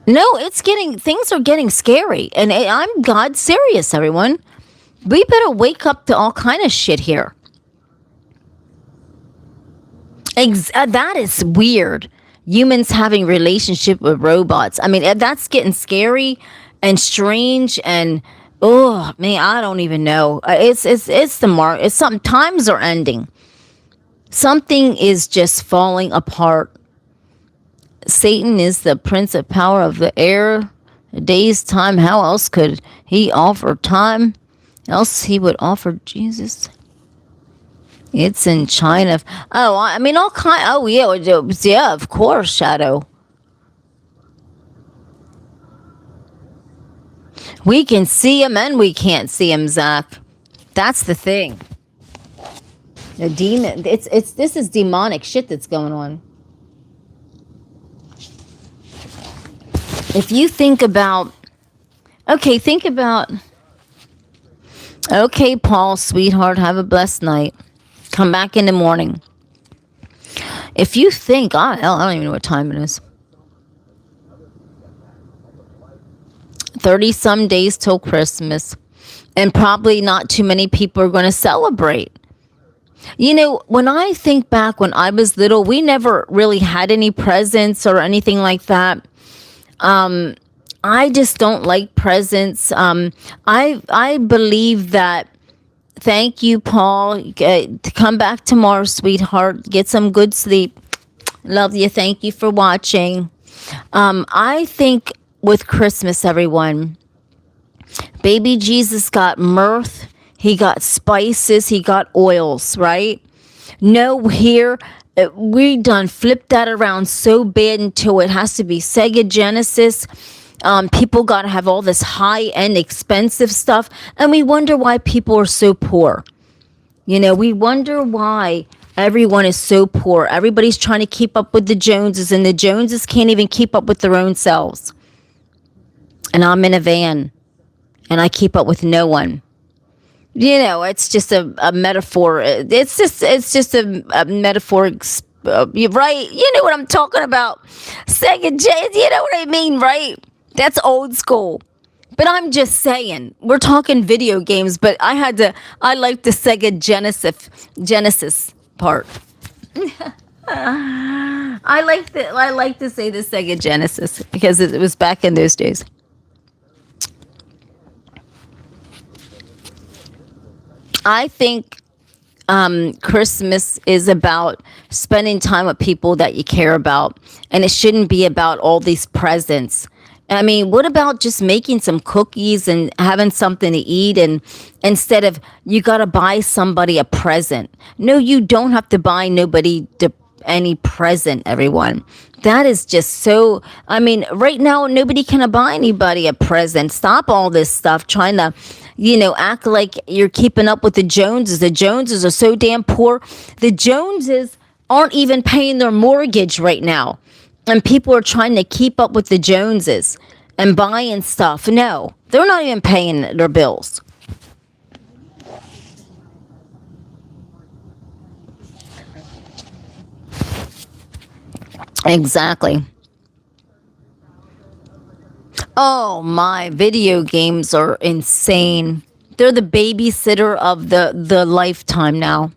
No, things are getting scary, and I'm God serious, everyone. We better wake up to all kind of shit here. That is weird. Humans having relationship with robots. I mean, that's getting scary and strange and oh man, I don't even know. It's the mark. It's something. Times are ending. Something is just falling apart. Satan is the prince of power of the air. A day's time. How else could he offer time? Else he would offer Jesus. It's in China. Oh, I mean, all kind. Oh, yeah, yeah, of course, Shadow. We can see him and we can't see him, Zach. That's the thing. The demon. This is demonic shit that's going on. If you think about, okay, okay, Paul, sweetheart, have a blessed night. Come back in the morning. If you think, I don't even know what time it is. 30 some days till Christmas. And probably not too many people are going to celebrate. You know, when I think back when I was little, we never really had any presents or anything like that. I just don't like presents. I believe that. Thank you, Paul. Come back tomorrow, sweetheart. Get some good sleep. Love you. Thank you for watching. I think with Christmas, everyone, baby Jesus got mirth. He got spices. He got oils, right? No, here, we done flipped that around so bad until it has to be Sega Genesis. People got to have all this high-end expensive stuff. And we wonder why people are so poor. You know, we wonder why everyone is so poor. Everybody's trying to keep up with the Joneses. And the Joneses can't even keep up with their own selves. And I'm in a van. And I keep up with no one. You know, it's just a metaphor. It's just a metaphor. You're right. You know what I'm talking about. Second chance. You know what I mean, right? That's old school. But I'm just saying, we're talking video games, but I like the Sega Genesis part. I like to say the Sega Genesis because it was back in those days. I think Christmas is about spending time with people that you care about, and it shouldn't be about all these presents. I mean, what about just making some cookies and having something to eat, and instead of you got to buy somebody a present? No, you don't have to buy nobody any present, everyone. That is just so, I mean, right now, nobody can buy anybody a present. Stop all this stuff trying to, you know, act like you're keeping up with the Joneses. The Joneses are so damn poor. The Joneses aren't even paying their mortgage right now. And people are trying to keep up with the Joneses and buying stuff. No, they're not even paying their bills. Exactly. Oh my, video games are insane. They're the babysitter of the lifetime now.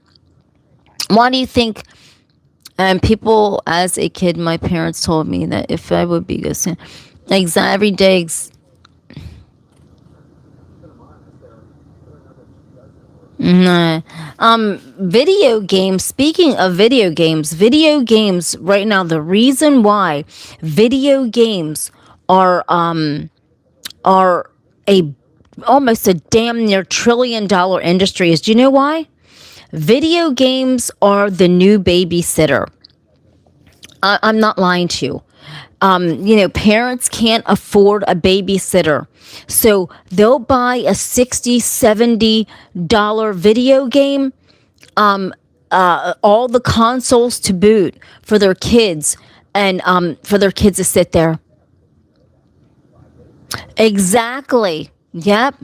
Why do you think people, as a kid, my parents told me that if I would be good, every day. Nah. Video games. Speaking of video games right now. The reason why video games are a almost a damn near $1 trillion industry is. Do you know why? Video games are the new babysitter. I'm not lying to you. You know, parents can't afford a babysitter. So they'll buy a $60, $70 video game, all the consoles to boot for their kids, and for their kids to sit there. Exactly. Yep.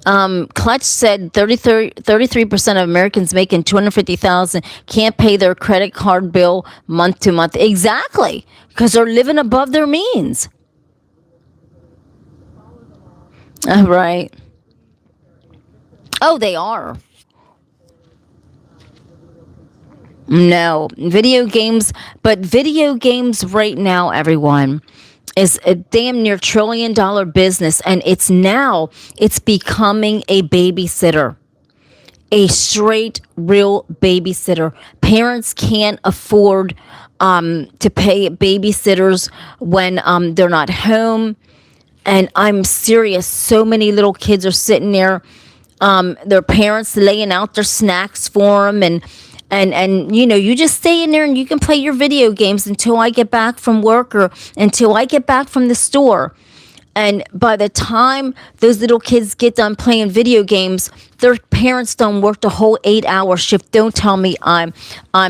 Clutch said 33% of Americans making $250,000 can't pay their credit card bill month to month. Exactly, because they're living above their means. Right. Oh, they are. No, video games, but video games right now, everyone, is a damn near $1 trillion business, and it's becoming a babysitter, a straight real babysitter. Parents can't afford to pay babysitters when they're not home. And I'm serious. So many little kids are sitting there, their parents laying out their snacks for them, and you just stay in there and you can play your video games until I get back from work or until I get back from the store. And by the time those little kids get done playing video games, their parents done worked a whole 8-hour shift. Don't tell me I'm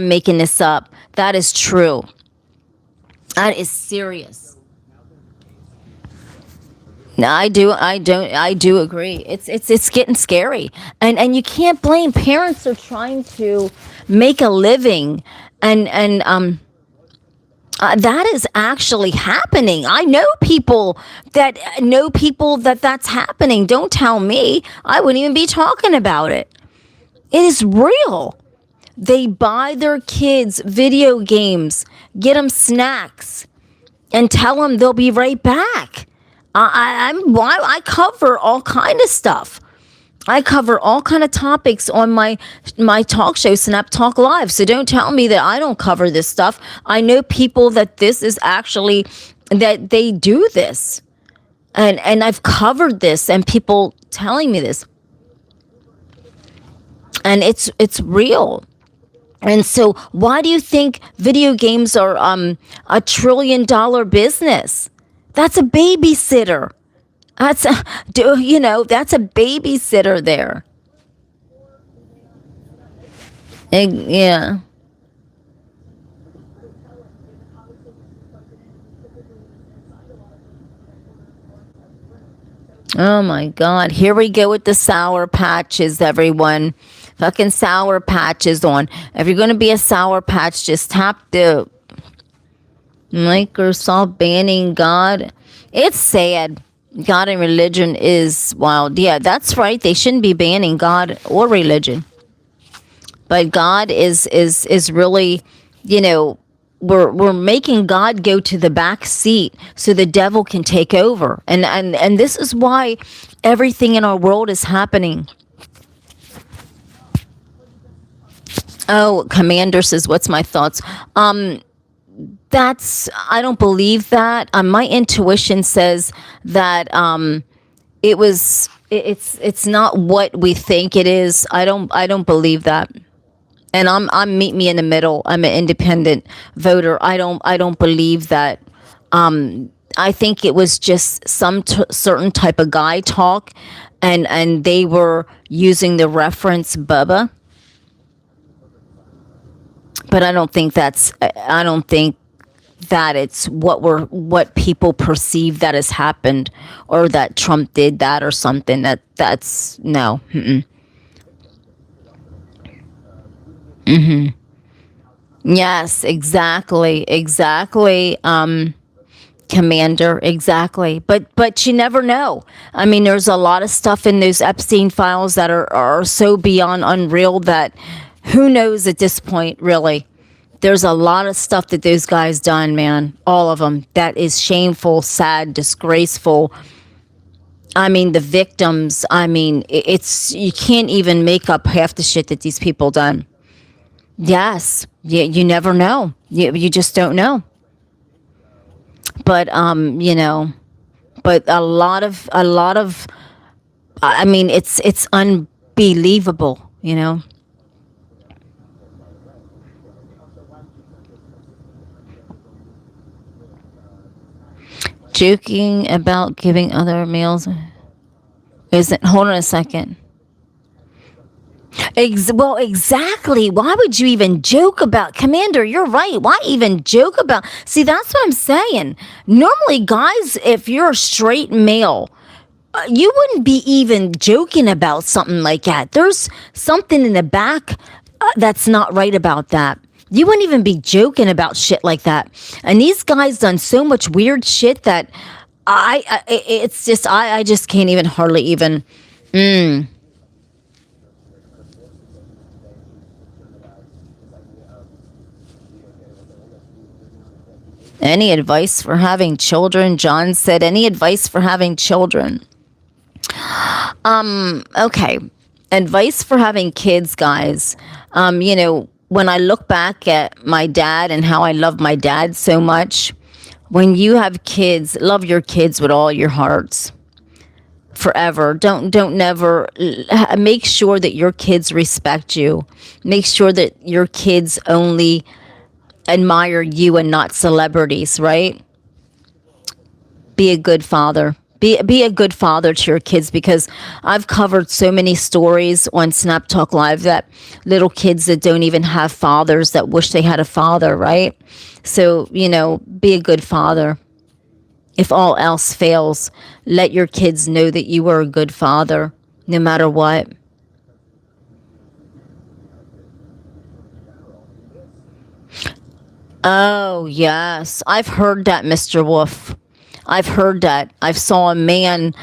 making this up. That is true. That is serious. No, I do agree. It's getting scary, and you can't blame parents. Are trying to make a living, and that is actually happening. I know people that that's happening. Don't tell me. I wouldn't even be talking about it. It is real. They buy their kids video games, get them snacks, and tell them they'll be right back. I cover all kind of stuff. I cover all kind of topics on my talk show, Snap Talk Live. So don't tell me that I don't cover this stuff. I know people that this is actually that they do this, and I've covered this, and people telling me this, and it's real. And so, why do you think video games are $1 trillion business? That's a babysitter. That's a babysitter there. Yeah. Oh my God. Here we go with the Sour Patches, everyone. Fucking Sour Patches on. If you're going to be a Sour Patch, just tap the Microsoft banning God. It's sad. God and religion is wild. Yeah, that's right. They shouldn't be banning God or religion. But God is really, we're making God go to the back seat so the devil can take over. And this is why everything in our world is happening. Oh, Commander says, what's my thoughts? I don't believe that. My intuition says that it's not what we think it is. I don't believe that. And I'm meet me in the middle. I'm an independent voter. I don't believe that. I think it was just some certain type of guy talk, and they were using the reference Bubba. But I don't think that it's what people perceive that has happened, or that Trump did that or something. That's no. Mm-mm. Yes, exactly. Commander, exactly. But you never know. I mean, there's a lot of stuff in those Epstein files that are so beyond unreal that who knows at this point, really. There's a lot of stuff that those guys done, man. All of them. That is shameful, sad, disgraceful. I mean, the victims, it's, you can't even make up half the shit that these people done. Yes. You never know. You just don't know. But, but a lot of, it's unbelievable. Joking about giving other males isn't. Hold on a second. Well, exactly. Why would you even joke about, Commander? You're right. Why even joke about? See, that's what I'm saying. Normally, guys, if you're a straight male, you wouldn't be even joking about something like that. There's something in the back that's not right about that. You wouldn't even be joking about shit like that. And these guys done so much weird shit that I just can't even hardly even. Any advice for having children? John said, any advice for having children? Okay. Advice for having kids, guys. You know, when I look back at my dad and how I love my dad so much, when you have kids, love your kids with all your hearts forever. Don't never make sure that your kids respect you. Make sure that your kids only admire you and not celebrities, right? Be a good father. Be a good father to your kids, because I've covered so many stories on Snap Talk Live that little kids that don't even have fathers that wish they had a father, right? So, you know, be a good father. If all else fails, let your kids know that you are a good father, no matter what. Oh, yes. I've heard that, Mr. Wolf. I've heard that. I've saw a man.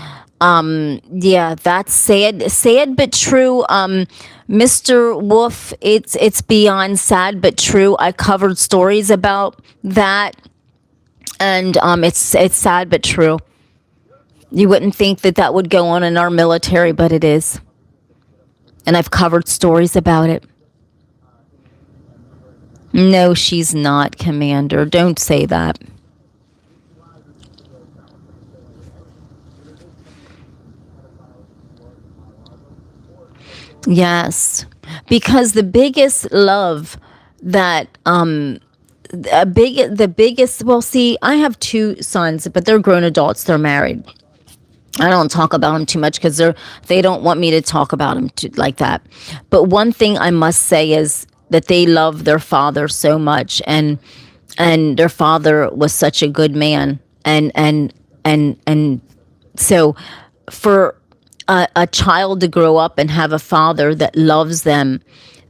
Yeah, that's sad but true. Mr. Wolf, it's beyond sad but true. I covered stories about that, and it's sad but true. You wouldn't think that that would go on in our military, but it is. And I've covered stories about it. No, she's not, Commander. Don't say that. Yes, because the biggest love that the biggest, well, see, I have two sons, but they're grown adults. They're married. I don't talk about them too much because they don't want me to talk about them like that. But one thing I must say is that they love their father so much, and their father was such a good man, and so for a child to grow up and have a father that loves them,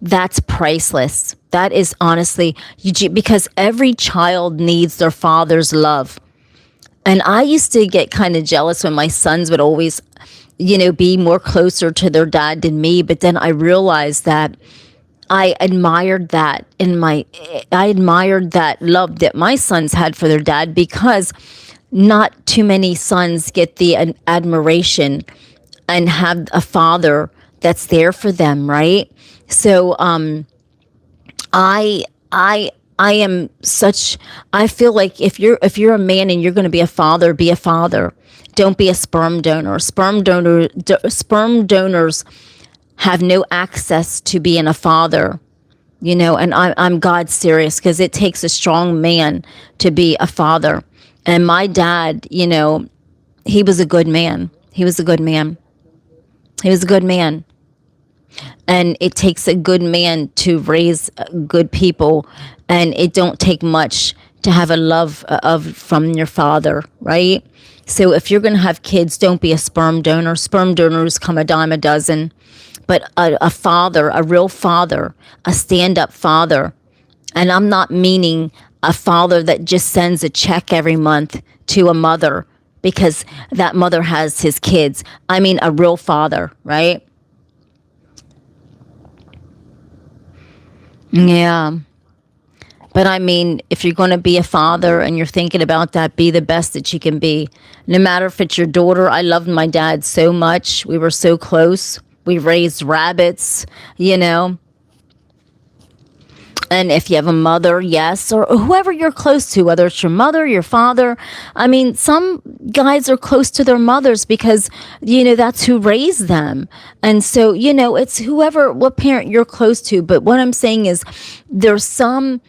that's priceless. That is honestly, because every child needs their father's love. And I used to get kind of jealous when my sons would always, you know, be more closer to their dad than me. But then I realized that I admired that I admired that love that my sons had for their dad, because not too many sons get the admiration and have a father that's there for them, right? So I am such, I feel like if you're a man and you're going to be a father, be a father. Don't be a sperm donor. Sperm donors have no access to being a father, you know, and I'm God serious, because it takes a strong man to be a father. And my dad, you know, he was a good man. He was a good man. He was a good man. And it takes a good man to raise good people, and it don't take much to have a love of from your father, right? So if you're going to have kids, don't be a sperm donor. Sperm donors come a dime a dozen. But a father, a real father, a stand-up father, and I'm not meaning a father that just sends a check every month to a mother because that mother has his kids. I mean a real father, right? Yeah. But I mean, if you're going to be a father and you're thinking about that, be the best that you can be. No matter if it's your daughter. I loved my dad so much. We were so close. We raised rabbits, you know. And if you have a mother, yes, or whoever you're close to, whether it's your mother, your father. I mean, some guys are close to their mothers because, you know, that's who raised them. And so, you know, it's what parent you're close to. But what I'm saying is there's some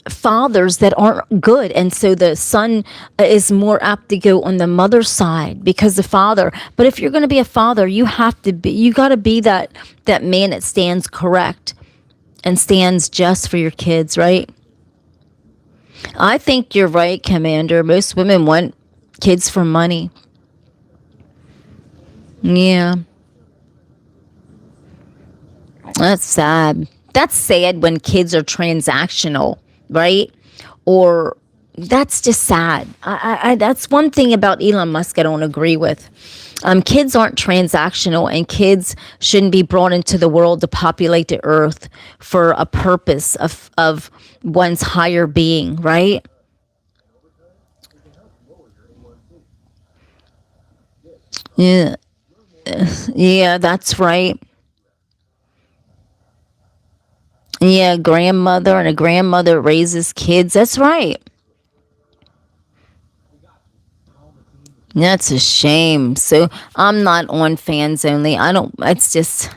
fathers that aren't good, and so the son is more apt to go on the mother's side because the father. But if you're going to be a father, you got to be that man that stands correct and stands just for your kids, right? I think you're right, Commander. Most women want kids for money. Yeah. That's sad. That's sad when kids are transactional, right? Or that's just sad. I that's one thing about Elon Musk I don't agree with. Kids aren't transactional, and kids shouldn't be brought into the world to populate the earth for a purpose of one's higher being, right? Yeah, yeah, that's right. Yeah, grandmother and a grandmother raises kids. That's right. That's a shame. So I'm not on fans only. I don't. It's just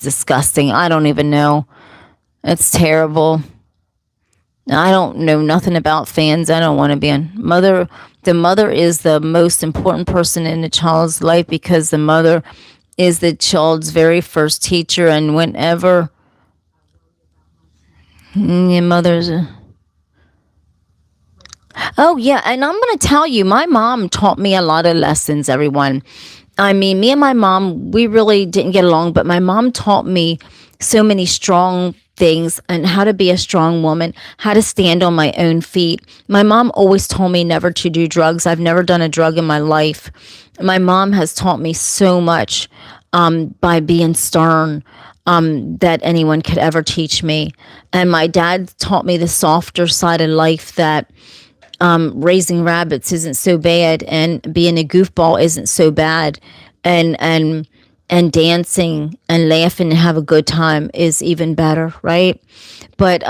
disgusting. I don't even know. It's terrible. I don't know nothing about fans. I don't want to be on mother. The mother is the most important person in the child's life because the mother is the child's very first teacher. And whenever your mother's oh, yeah. And I'm going to tell you, my mom taught me a lot of lessons, everyone. I mean, me and my mom, we really didn't get along, but my mom taught me so many strong things and how to be a strong woman, how to stand on my own feet. My mom always told me never to do drugs. I've never done a drug in my life. My mom has taught me so much by being stern that anyone could ever teach me. And my dad taught me the softer side of life that raising rabbits isn't so bad and being a goofball isn't so bad and dancing and laughing and have a good time is even better, right? But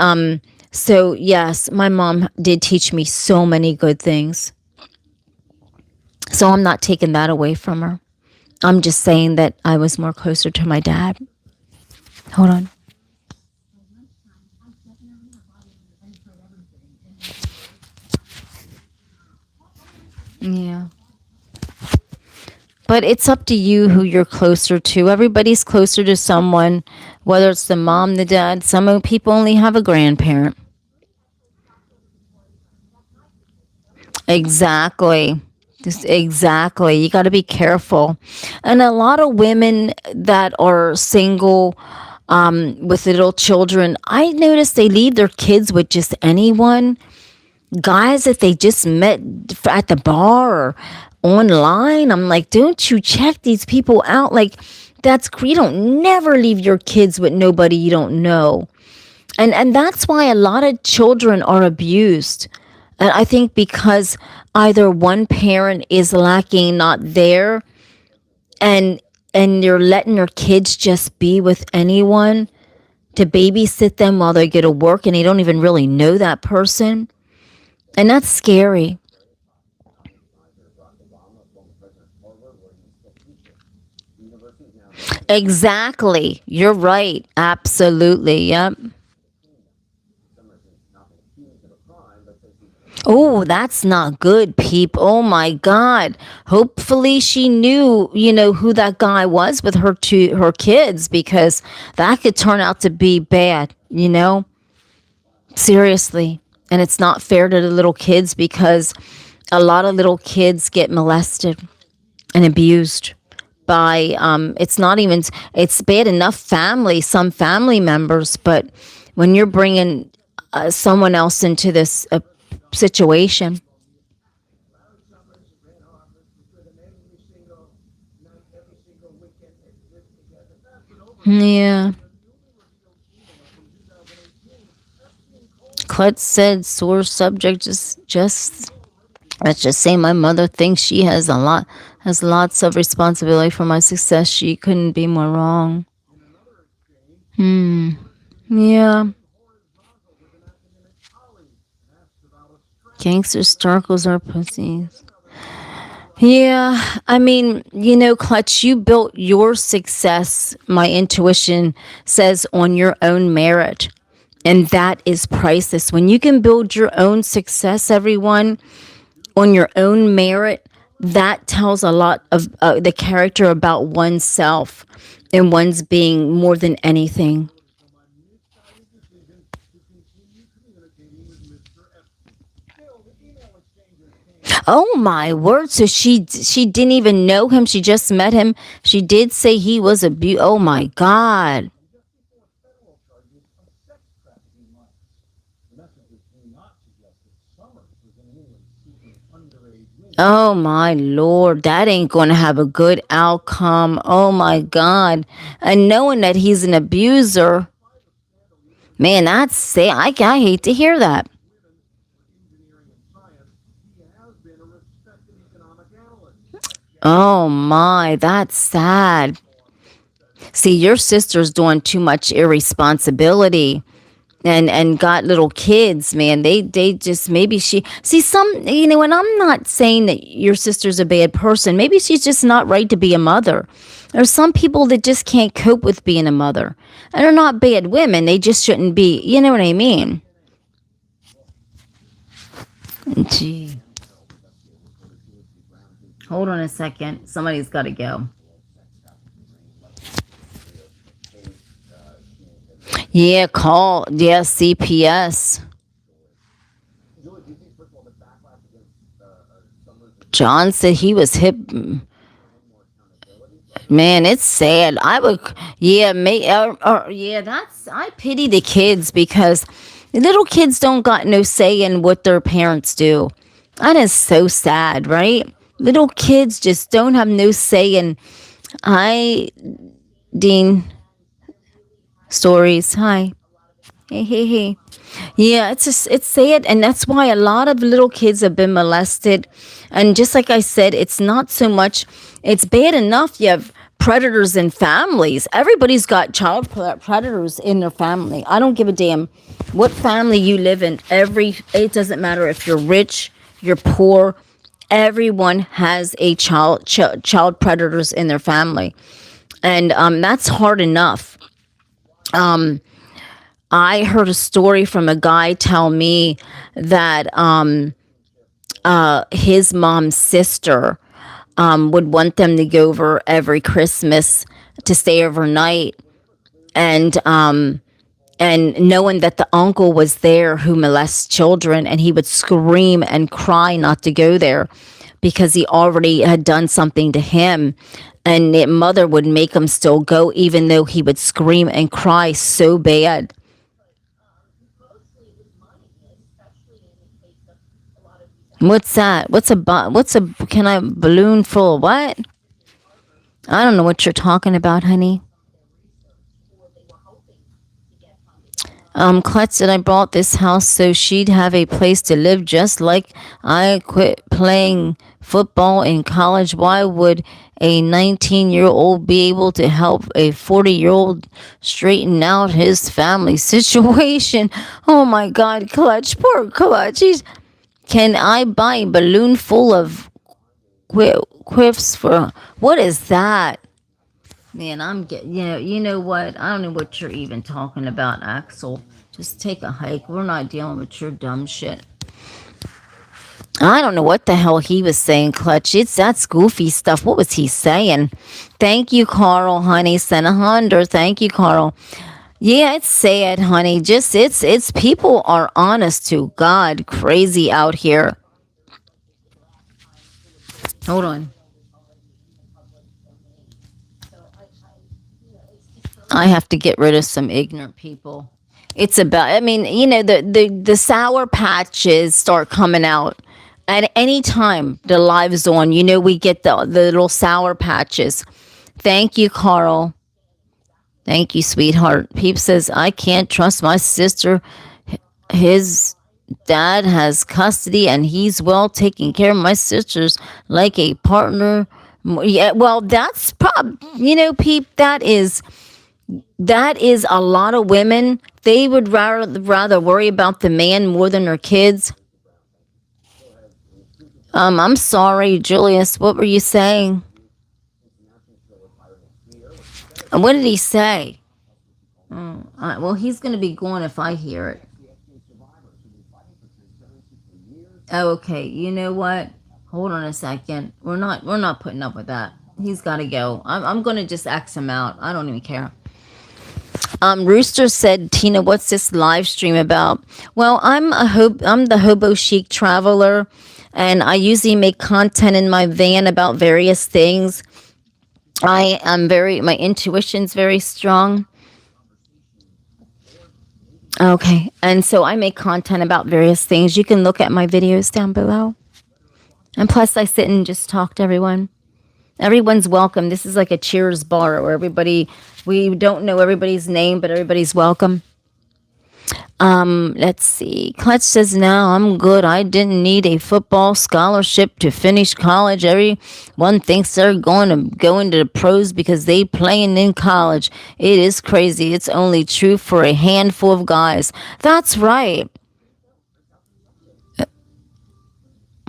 so yes, my mom did teach me so many good things, so I'm not taking that away from her. I'm just saying that I was more closer to my dad. Hold on. Yeah. But it's up to you who you're closer to. Everybody's closer to someone, whether it's the mom, the dad. Some people only have a grandparent. Exactly. Just exactly. You got to be careful. And a lot of women that are single with little children, I notice they leave their kids with just anyone. Guys that they just met at the bar or online. I'm like, don't you check these people out? Like, you don't never leave your kids with nobody you don't know. And that's why a lot of children are abused. And I think because either one parent is lacking, not there, and you're letting your kids just be with anyone to babysit them while they go to work and they don't even really know that person. And that's scary. Exactly. You're right. Absolutely. Yep. Oh, that's not good, peep. Oh my God. Hopefully she knew, who that guy was with her kids, because that could turn out to be bad. Seriously. And it's not fair to the little kids because a lot of little kids get molested and abused by it's not even it's bad enough some family members, but when you're bringing someone else into this situation. Yeah. Klutz said sore subject, just let's just say my mother thinks she has lots of responsibility for my success. She couldn't be more wrong. Hmm. Yeah. Gangster starkles are pussies. Yeah, I mean, Clutch, you built your success, my intuition says, on your own merit. And that is priceless. When you can build your own success, everyone, on your own merit, that tells a lot of the character about oneself and one's being more than anything. Oh my word! So she didn't even know him. She just met him. She did say he was a Oh my God! Oh my Lord, that ain't going to have a good outcome. Oh my God. And knowing that he's an abuser, man, that's say I hate to hear that. Oh my, that's sad. See, your sister's doing too much irresponsibility and got little kids, man. They just maybe she see some, and I'm not saying that your sister's a bad person. Maybe she's just not right to be a mother. There's some people that just can't cope with being a mother. And they're not bad women. They just shouldn't be, you know what I mean? Gee. Hold on a second. Somebody's got to go. Yeah, call. Yeah, CPS. John said he was hip. Man, it's sad. I would, yeah, yeah. I pity the kids because the little kids don't got no say in what their parents do. That is so sad, right? Little kids just don't have no say in. Hi, Dean. Stories. Hi. Hey, hey, hey. Yeah, it's sad, and that's why a lot of little kids have been molested. And just like I said, it's not so much. It's bad enough you have predators in families. Everybody's got child predators in their family. I don't give a damn what family you live in. It doesn't matter if you're rich, you're poor. Everyone has a child predators in their family, and that's hard enough. I heard a story from a guy tell me that his mom's sister would want them to go over every Christmas to stay overnight, and knowing that the uncle was there who molests children, and he would scream and cry not to go there because he already had done something to him. And the mother would make him still go, even though he would scream and cry so bad. What's that? Can I balloon full of what? I don't know what you're talking about, honey. Klutz said I bought this house so she'd have a place to live just like I quit playing football in college. Why would a 19-year-old be able to help a 40-year-old straighten out his family situation? Oh my God, Clutch, poor Clutch. Can I buy a balloon full of quiffs for, what is that? Man, I'm getting, you know what? I don't know what you're even talking about, Axel. Just take a hike. We're not dealing with your dumb shit. I don't know what the hell he was saying, Clutch. That's goofy stuff. What was he saying? Thank you, Carl, honey. Send 100. Thank you, Carl. Yeah, it's sad, honey. Just it's people are honest to God crazy out here. Hold on. I have to get rid of some ignorant people. It's about, I mean, the Sour Patches start coming out at any time the live's on. We get the little Sour Patches. Thank you, Carl. Thank you, sweetheart. Peep says, I can't trust my sister. His dad has custody and he's well taking care of my sisters like a partner. Yeah, well, that's Peep, that is a lot of women. They would rather worry about the man more than their kids. I'm sorry, Julius. What were you saying? What did he say? Well, he's going to be gone if I hear it. Oh, okay. You know what? Hold on a second. We're not putting up with that. He's got to go. I'm going to just X him out. I don't even care. Rooster said, Tina, what's this live stream about? Well, I'm the Hobo Chic Traveler, and I usually make content in my van about various things. My intuition's very strong. Okay, and so I make content about various things. You can look at my videos down below. And plus, I sit and just talk to everyone. Everyone's welcome. This is like a cheers bar where we don't know everybody's name, but everybody's welcome. Let's see. Clutch says, "Now I'm good. I didn't need a football scholarship to finish college. Everyone thinks they're going to go into the pros because they playing in college. It is crazy. It's only true for a handful of guys." That's right.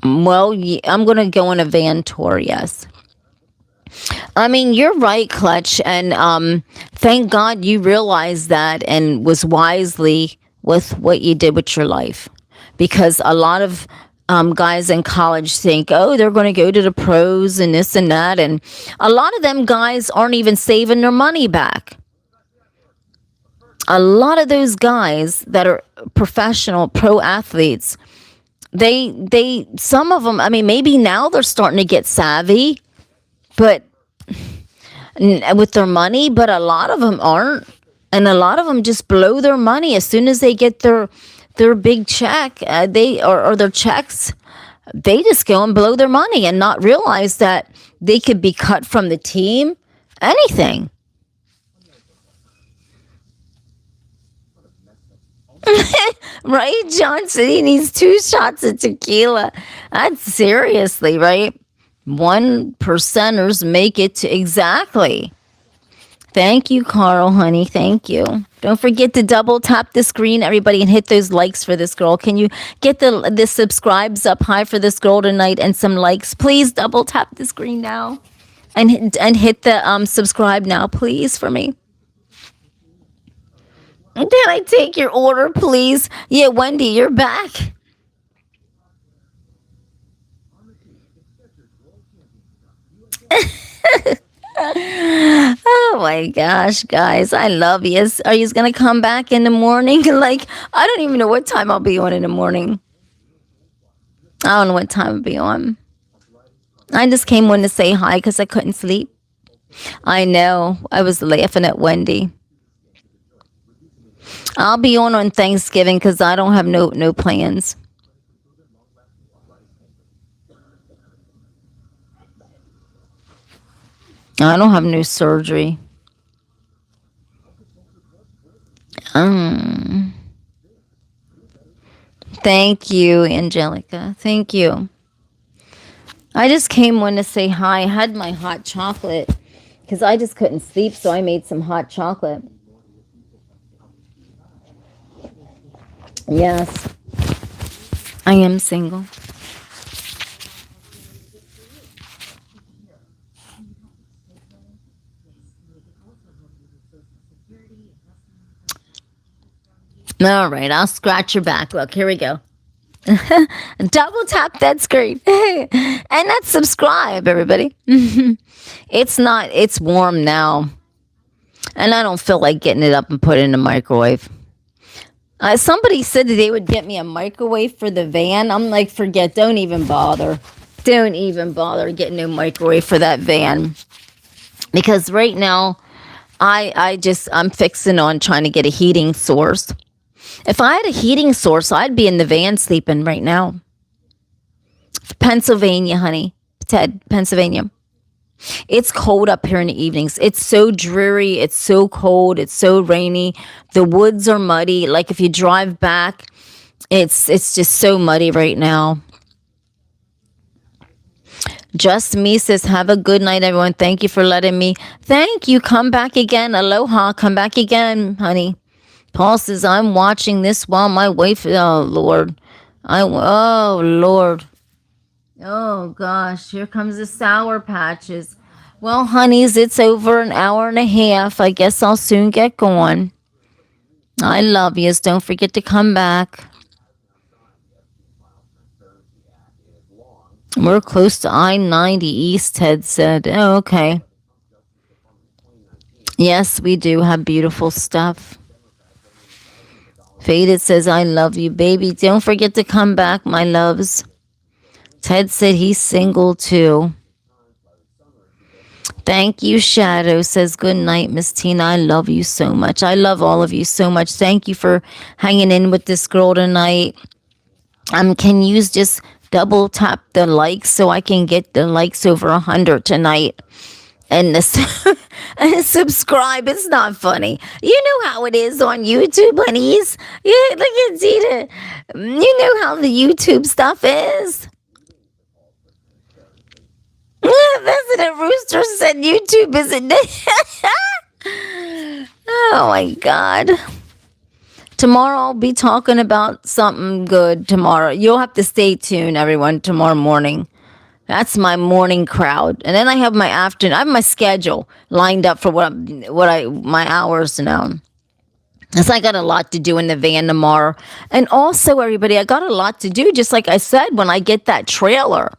Well, I'm going to go on a van tour, yes. I mean, you're right, Clutch, and thank God you realized that and was wisely with what you did with your life, because a lot of guys in college think, oh, they're going to go to the pros and this and that, and a lot of them guys aren't even saving their money back. A lot of those guys that are professional pro athletes, some of them, I mean, maybe now they're starting to get savvy, but with their money, but a lot of them aren't, and a lot of them just blow their money as soon as they get their big check, or their checks. They just go and blow their money and not realize that they could be cut from the team, anything. Right? John said he needs 2 shots of tequila. That's seriously, right? 1%ers make it to exactly. Thank you, Carl, honey. Thank you. Don't forget to double tap the screen, everybody, and hit those likes for this girl. Can you get the subscribes up high for this girl tonight and some likes? Please double tap the screen now and hit the subscribe now, please, for me. Can I take your order, please? Yeah, Wendy, you're back. Oh my gosh, guys, I love you. Are you gonna come back in the morning? Like, I don't even know what time I'll be on in the morning. I don't know what time I'll be on. I just came on to say hi because I couldn't sleep. I know. I was laughing at Wendy. I'll be on Thanksgiving because I don't have no plans. I don't have no surgery. Thank you, Angelica. Thank you. I just came on to say hi. I had my hot chocolate because I just couldn't sleep, so I made some hot chocolate. Yes, I am single. All right, I'll scratch your back. Look, here we go. Double tap that screen. And that's subscribe, everybody. It's warm now. And I don't feel like getting it up and put it in the microwave. Somebody said that they would get me a microwave for the van. I'm like, forget, don't even bother. Don't even bother getting no microwave for that van. Because right now, I'm fixing on trying to get a heating source. If I had a heating source, I'd be in the van sleeping right now. Pennsylvania, honey. Ted, Pennsylvania. It's cold up here in the evenings. It's so dreary. It's so cold. It's so rainy. The woods are muddy. Like if you drive back, it's just so muddy right now. Just Me says, have a good night, everyone. Thank you for letting me. Thank you. Come back again. Aloha. Come back again, honey. Paul says, I'm watching this while my wife, oh, Lord. Oh, Lord. Oh, gosh. Here comes the Sour Patches. Well, honeys, it's over an hour and a half. I guess I'll soon get going. I love yous. Don't forget to come back. We're close to I-90 East, Ted said. Oh, okay. Yes, we do have beautiful stuff. Faded says, I love you, baby. Don't forget to come back, my loves. Ted said he's single, too. Thank you, Shadow says, good night, Miss Tina. I love you so much. I love all of you so much. Thank you for hanging in with this girl tonight. Can you just double tap the likes so I can get the likes over 100 tonight. And and subscribe. It's not funny. You know how it is on YouTube, honeys. Yeah, look at Tina. You know how the YouTube stuff is. President Rooster said YouTube isn't it? Oh my God. Tomorrow I'll be talking about something good tomorrow. You'll have to stay tuned, everyone, tomorrow morning. That's my morning crowd. And then I have my afternoon. I have my schedule lined up for my hours now. Because I got a lot to do in the van tomorrow. And also, everybody, I got a lot to do, just like I said, when I get that trailer.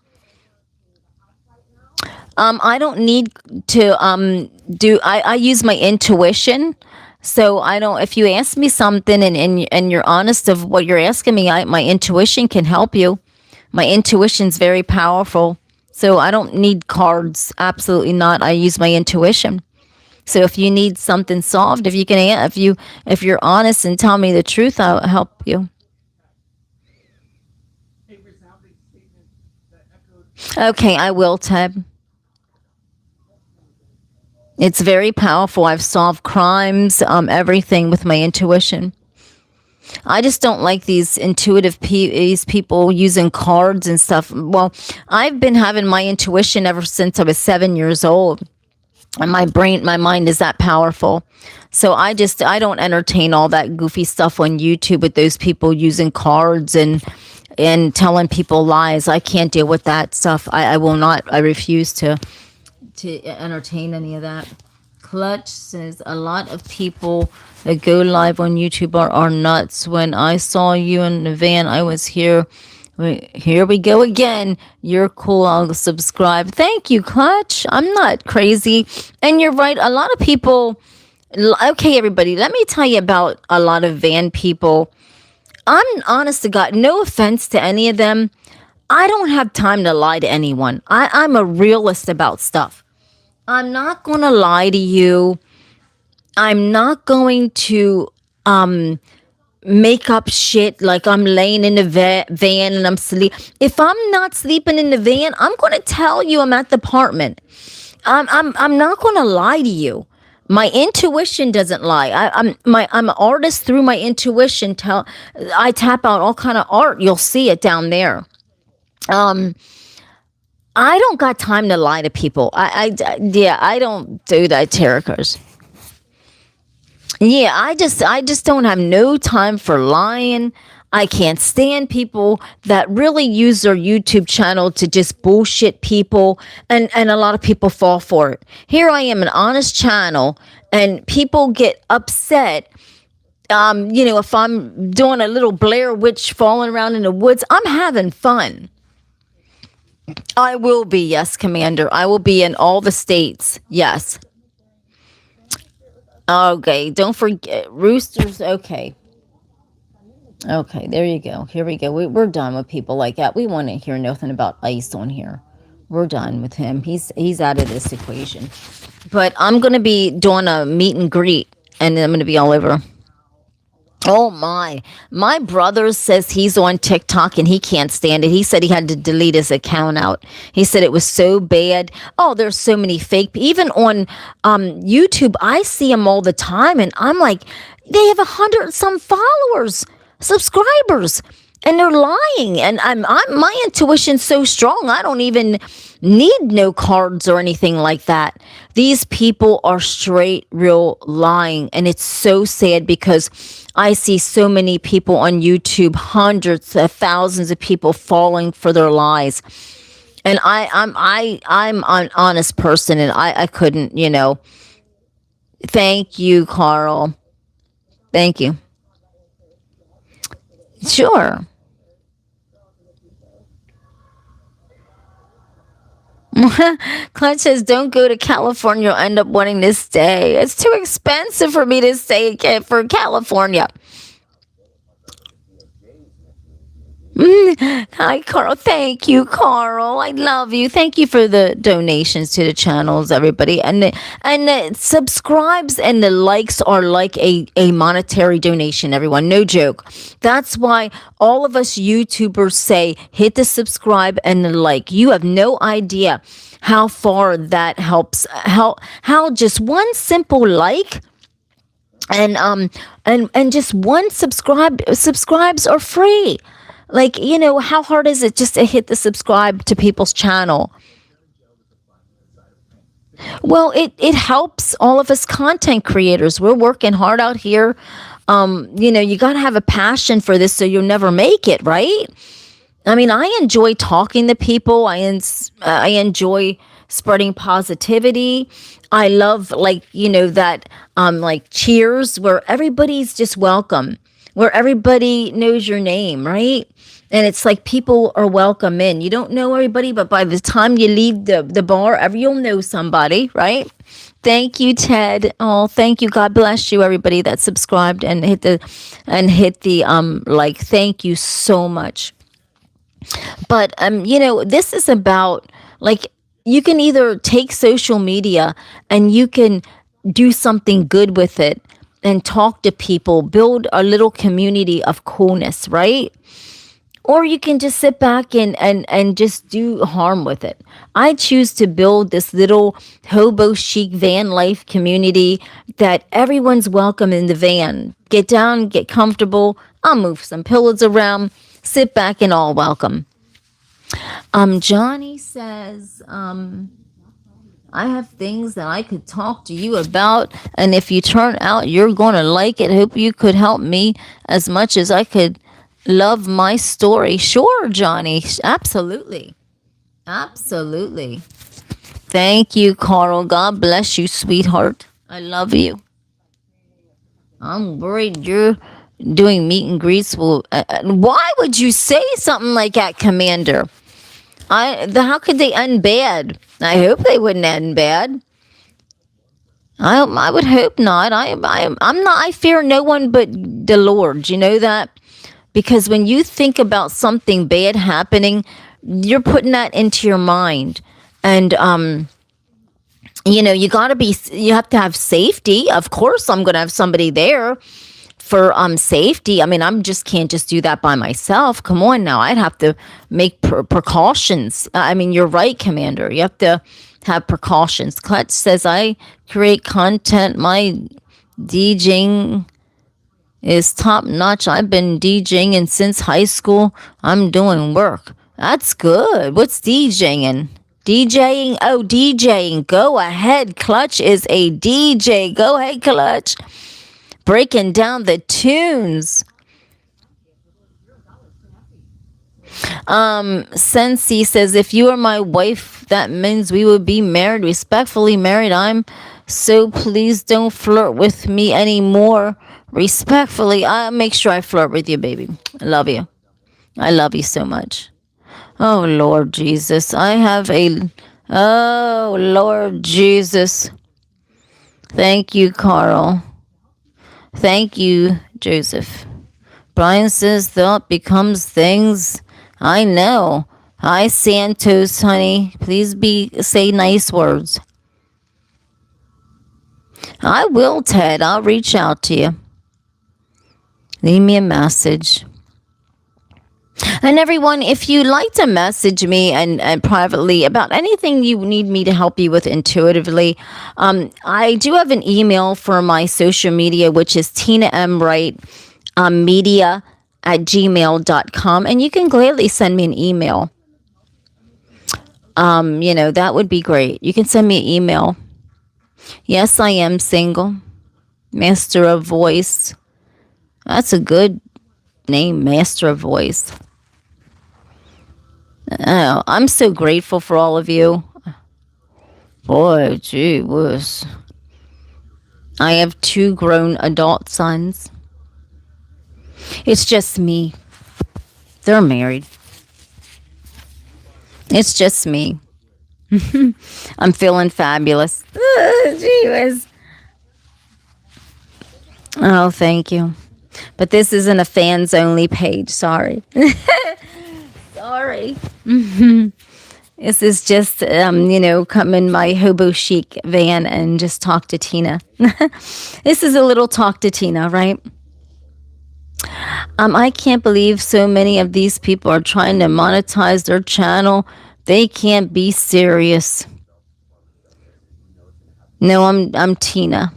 I don't need to I use my intuition. So I don't, if you ask me something and you're honest of what you're asking me, my intuition can help you. My intuition's very powerful. So I don't need cards. Absolutely not. I use my intuition. So if you need something solved, if you're honest and tell me the truth, I'll help you. Okay, I will, Ted. It's very powerful. I've solved crimes, everything with my intuition. I just don't like these these people using cards and stuff. Well, I've been having my intuition ever since I was 7 years old. And my mind is that powerful. So I don't entertain all that goofy stuff on YouTube with those people using cards and telling people lies. I can't deal with that stuff. I will not. I refuse to entertain any of that. Clutch says a lot of people that go live on YouTube are nuts. When I saw you in the van, I was here. Here we go again. You're cool. I'll subscribe. Thank you, Clutch. I'm not crazy. And you're right. A lot of people. Okay, everybody, let me tell you about a lot of van people. I'm honest to God, no offense to any of them. I don't have time to lie to anyone. I'm a realist about stuff. I'm not going to lie to you. I'm not going to make up shit like I'm laying in the van and I'm sleep. If I'm not sleeping in the van, I'm going to tell you I'm at the apartment. I'm not going to lie to you. My intuition doesn't lie. I'm an artist through my intuition. I tap out all kind of art. You'll see it down there. I don't got time to lie to people. I don't do that, tarot cards. Yeah, I just don't have no time for lying. I can't stand people that really use their YouTube channel to just bullshit people, and a lot of people fall for it. Here I am, an honest channel, and people get upset. If I'm doing a little Blair Witch falling around in the woods, I'm having fun. I will be, yes, Commander. I will be in all the states, yes. Okay, don't forget, roosters, okay. Okay, there you go. Here we go. We're done with people like that. We want to hear nothing about Ice on here. We're done with him. He's out of this equation. But I'm going to be doing a meet and greet, and I'm going to be all over. Oh my brother says he's on TikTok and he can't stand it. He said he had to delete his account out. He said it was so bad. Oh, there's so many fake, even on YouTube. I see them all the time and I'm like, they have 100 some followers, subscribers, and they're lying. And I'm my intuition's so strong. I don't even need no cards or anything like that. These people are straight real lying, and it's so sad because I see so many people on YouTube, hundreds of thousands of people falling for their lies. And I'm an honest person, and I couldn't, Thank you, Carl. Thank you. Sure. Clutch says, don't go to California. You'll end up wanting to stay. It's too expensive for me to stay for California. Hi, Carl. Thank you, Carl. I love you. Thank you for the donations to the channels, everybody. And subscribes and the likes are like a monetary donation, everyone. No joke. That's why all of us YouTubers say hit the subscribe and the like. You have no idea how far that helps. How just one simple like and just one subscribes are free. Like, how hard is it just to hit the subscribe to people's channel? Well, it helps all of us content creators. We're working hard out here. You got to have a passion for this so you'll never make it, right? I mean, I enjoy talking to people. I enjoy spreading positivity. I love, like, that like cheers where everybody's just welcome, where everybody knows your name, right? And it's like people are welcome in. You don't know everybody, but by the time you leave the bar, you'll know somebody, right? Thank you, Ted. Oh, thank you. God bless you, everybody that subscribed and hit the like. Thank you so much. But this is about, like, you can either take social media and you can do something good with it and talk to people, build a little community of coolness, right? Or you can just sit back and just do harm with it. I choose to build this little hobo chic van life community that everyone's welcome in the van. Get down, get comfortable. I'll move some pillows around. Sit back and all welcome. Johnny says, I have things that I could talk to you about, and if you turn out you're going to like it, hope you could help me as much as I could love my story. Sure, Johnny. Absolutely. Absolutely. Thank you, Carl. God bless you, sweetheart. I love you. I'm worried you're doing meet and greets. Well, why would you say something like that, Commander? How could they end bad? I hope they wouldn't end bad. I would hope not. I'm not. I fear no one but the Lord. You know that, because when you think about something bad happening, you're putting that into your mind, and you have to have safety. Of course, I'm going to have somebody there for safety. I mean, can't just do that by myself. Come on now, I'd have to make precautions. I mean, you're right, Commander. You have to have precautions. Clutch says, I create content. My DJing is top notch. I've been DJing since high school. I'm doing work. That's good. What's DJing? DJing? Oh, DJing. Go ahead. Clutch is a DJ. Go ahead, Clutch. Breaking down the tunes. Sensi says, if you are my wife, that means we would be married, respectfully married. I'm so please don't flirt with me anymore. Respectfully, I'll make sure I flirt with you, baby. I love you. I love you so much. Oh, Lord Jesus. Oh, Lord Jesus. Thank you, Carl. Thank you, Joseph. Brian says thought becomes things. I know. Hi, Santos, honey. Please say nice words. I will, Ted. I'll reach out to you. Leave me a message. And everyone, if you'd like to message me and privately about anything you need me to help you with intuitively, I do have an email for my social media, which is Tina M Wright media @gmail.com, and you can gladly send me an email. That would be great. You can send me an email. Yes, I am single. Master of Voice. That's a good name, Master of Voice. Oh, I'm so grateful for all of you. Boy, gee whiz. I have 2 grown adult sons. It's just me. They're married. It's just me. I'm feeling fabulous. Gee whiz. Oh, thank you. But this isn't a fans only page. Sorry. sorry. This is just, come in my hobo chic van and just talk to Tina. This is a little talk to Tina, right? I can't believe so many of these people are trying to monetize their channel. They can't be serious. No, I'm Tina.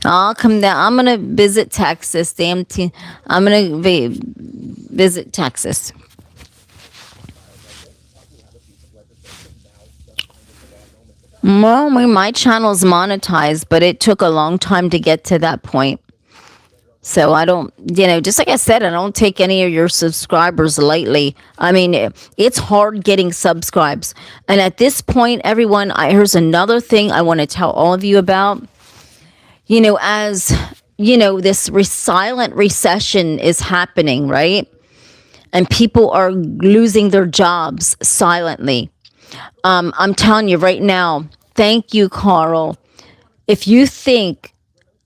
I'll come down. I'm gonna visit Texas. Damn, I'm gonna visit Texas. Well, my channel's monetized, but it took a long time to get to that point. So I don't, just like I said, I don't take any of your subscribers lightly. I mean, it's hard getting subscribes. And at this point, everyone, here's another thing I want to tell all of you about. As this silent recession is happening, right? And people are losing their jobs silently. I'm telling you right now, thank you, Carl. If you think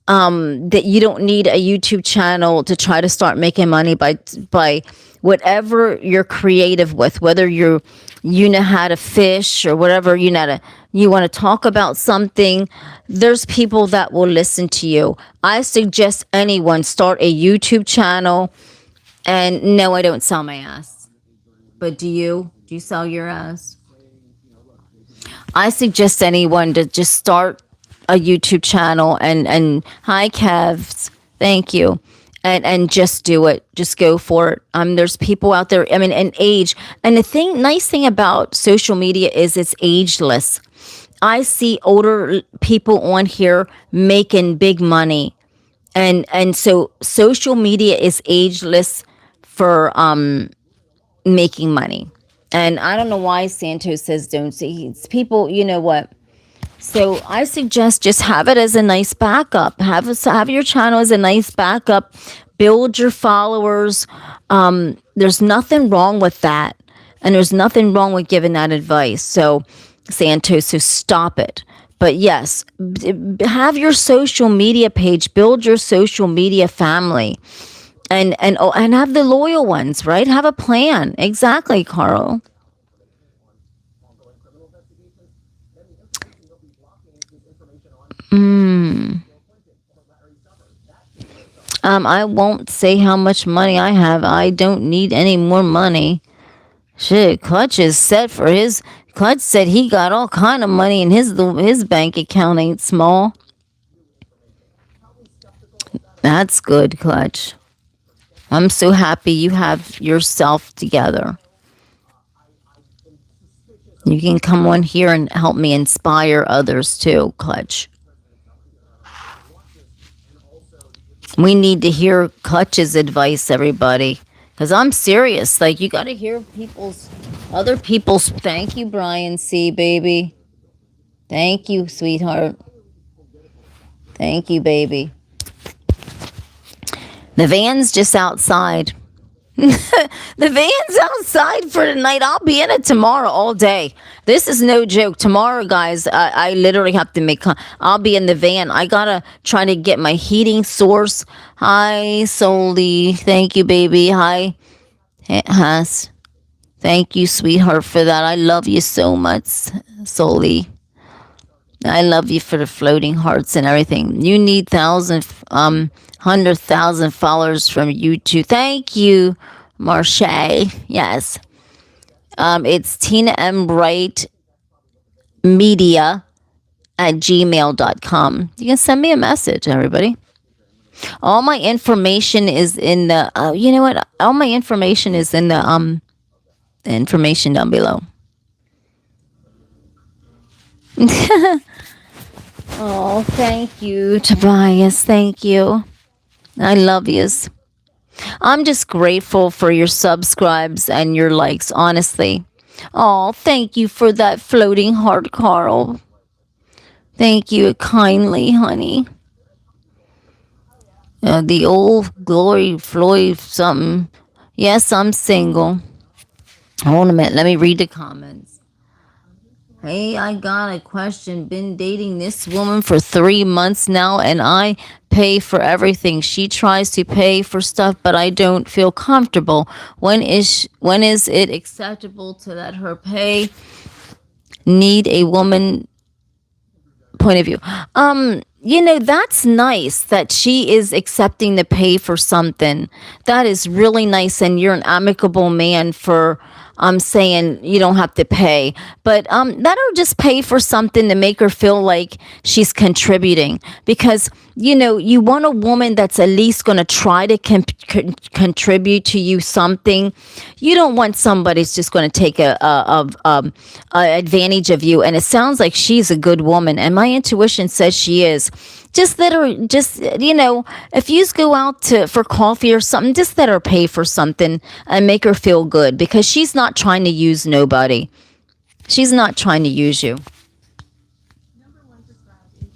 that you don't need a YouTube channel to try to start making money by whatever you're creative with, whether you know how to fish or whatever, you want to talk about something, there's people that will listen to you. I suggest anyone start a YouTube channel. And no, I don't sell my ass. But do you? Do you sell your ass? I suggest anyone to just start a YouTube channel and hi Kevs, thank you. And just do it. Just go for it. There's people out there, and age. And the nice thing about social media is it's ageless. I see older people on here making big money. And so social media is ageless for making money. And I don't know why Santos says don't see. It's people, you know what? So I suggest just have it as a nice backup. Have your channel as a nice backup. Build your followers. There's nothing wrong with that. And there's nothing wrong with giving that advice. So Santos, so stop it. But yes, have your social media page. Build your social media family. And have the loyal ones, right? Have a plan. Exactly, Carl. I won't say how much money I have. I don't need any more money. Shit, Clutch is set for his. Clutch said he got all kind of money in his bank account ain't small. That's good, Clutch. I'm so happy you have yourself together. You can come on here and help me inspire others too, Clutch. We need to hear Clutch's advice, everybody. Because I'm serious. Like, you got to hear other people's. Thank you, Brian C., baby. Thank you, sweetheart. Thank you, baby. The van's just outside. The van's outside for tonight. I'll be in it tomorrow all day. This is no joke. Tomorrow, guys, I literally have to I'll be in the van. I gotta try to get my heating source. Hi, Soli. Thank you, baby. Hi, Huss. Thank you, sweetheart, for that. I love you so much, Soli. I love you for the floating hearts and everything. You need 100,000 followers from YouTube. Thank you, Marche. Yes. It's Tina M Wright Media at gmail.com. You can send me a message, everybody. All my information is in the, you know what? All my information is in the information down below. Oh, thank you, Tobias. Thank you. I love yous. I'm just grateful for your subscribes and your likes, honestly. Oh, thank you for that floating heart, Carl. Thank you kindly, honey. The old Glory Floyd something. Yes, I'm single. Hold a minute. Let me read the comments. Hey, I got a question. Been dating this woman for 3 months now, and I pay for everything. She tries to pay for stuff, but I don't feel comfortable. When is it acceptable to let her pay? Need a woman point of view. That's nice that she is accepting to pay for something. That is really nice, and you're an amicable man for saying you don't have to pay. But let her just pay for something to make her feel like she's contributing. Because you want a woman that's at least going to try to contribute to you something. You don't want somebody who's just going to take a advantage of you. And it sounds like she's a good woman, and my intuition says she is. Just let her, if you go out for coffee or something, just let her pay for something and make her feel good, because she's not trying to use nobody. She's not trying to use you.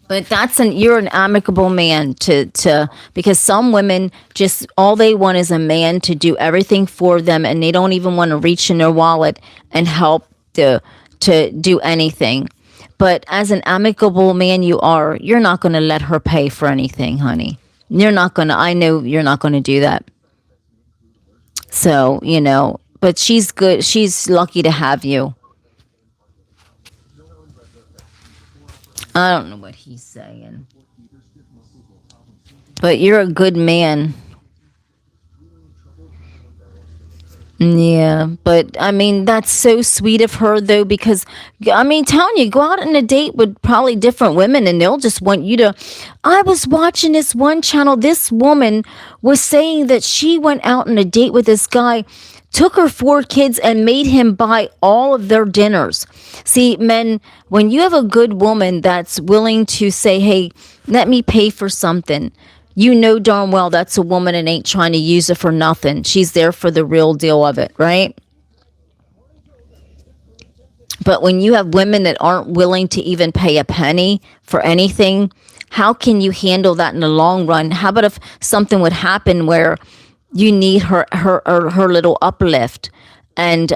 But you're an amicable man to because some women just all they want is a man to do everything for them, and they don't even want to reach in their wallet and help to do anything. But as an amicable man you're not going to let her pay for anything, honey. I know you're not going to do that. So, but she's good. She's lucky to have you. I don't know what he's saying. But you're a good man. Yeah, but I mean, that's so sweet of her, though, because I mean, telling you, go out on a date with probably different women and they'll just want you to. I was watching this one channel. This woman was saying that she went out on a date with this guy, took her 4 kids, and made him buy all of their dinners. See, men, when you have a good woman that's willing to say, hey, let me pay for something, you know darn well that's a woman and ain't trying to use it for nothing. She's there for the real deal of it, right? But when you have women that aren't willing to even pay a penny for anything, how can you handle that in the long run? How about if something would happen where you need her little uplift? And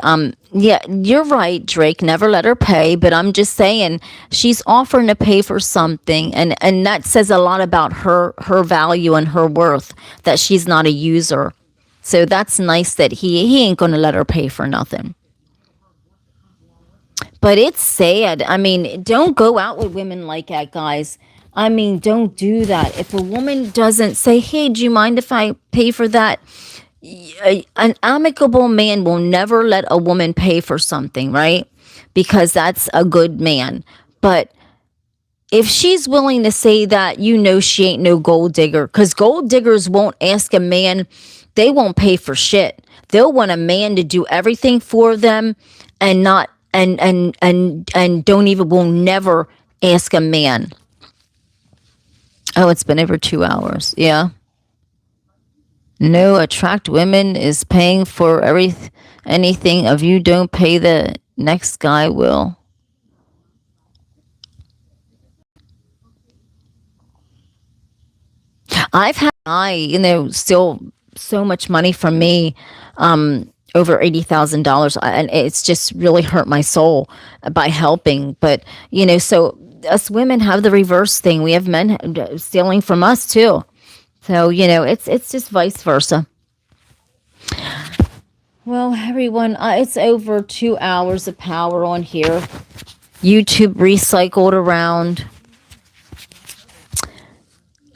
yeah, you're right, Drake. Never let her pay. But I'm just saying, she's offering to pay for something, and that says a lot about her value and her worth. That she's not a user. So that's nice that he ain't gonna let her pay for nothing. But it's sad. I mean, don't go out with women like that, guys. I mean, don't do that. If a woman doesn't say, hey, do you mind if I pay for that? An amicable man will never let a woman pay for something, right? Because that's a good man. But if she's willing to say that, she ain't no gold digger. Because gold diggers won't ask a man, they won't pay for shit. They'll want a man to do everything for them and not and don't even will never ask a man. Oh, it's been over 2 hours. Yeah. No, attract women is paying for anything. If you don't pay, the next guy will. I've had still so much money from me, over $80,000, and it's just really hurt my soul by helping. But so us women have the reverse thing. We have men stealing from us too. So it's just vice versa. Well, everyone, it's over 2 hours of power on here. YouTube recycled around.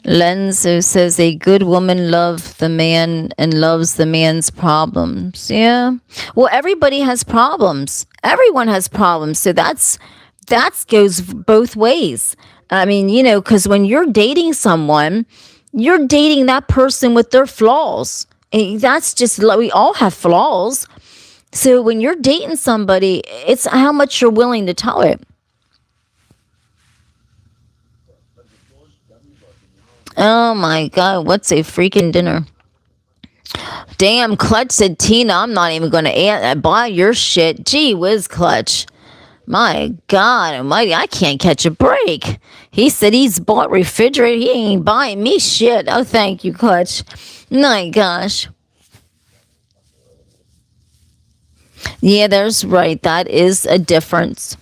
Lenzo says a good woman loves the man and loves the man's problems. Yeah. Well, everybody has problems. Everyone has problems. So that goes both ways. I mean, because when you're dating someone, you're dating that person with their flaws. And that's just, we all have flaws. So when you're dating somebody, it's how much you're willing to tolerate. Oh my God, what's a freaking dinner? Damn, Clutch said, Tina, I'm not even going to buy your shit. Gee whiz, Clutch. My God almighty, I can't catch a break. He said he's bought refrigerator. He ain't buying me shit. Oh, thank you, Clutch. My gosh. Yeah, there's right. That is a difference.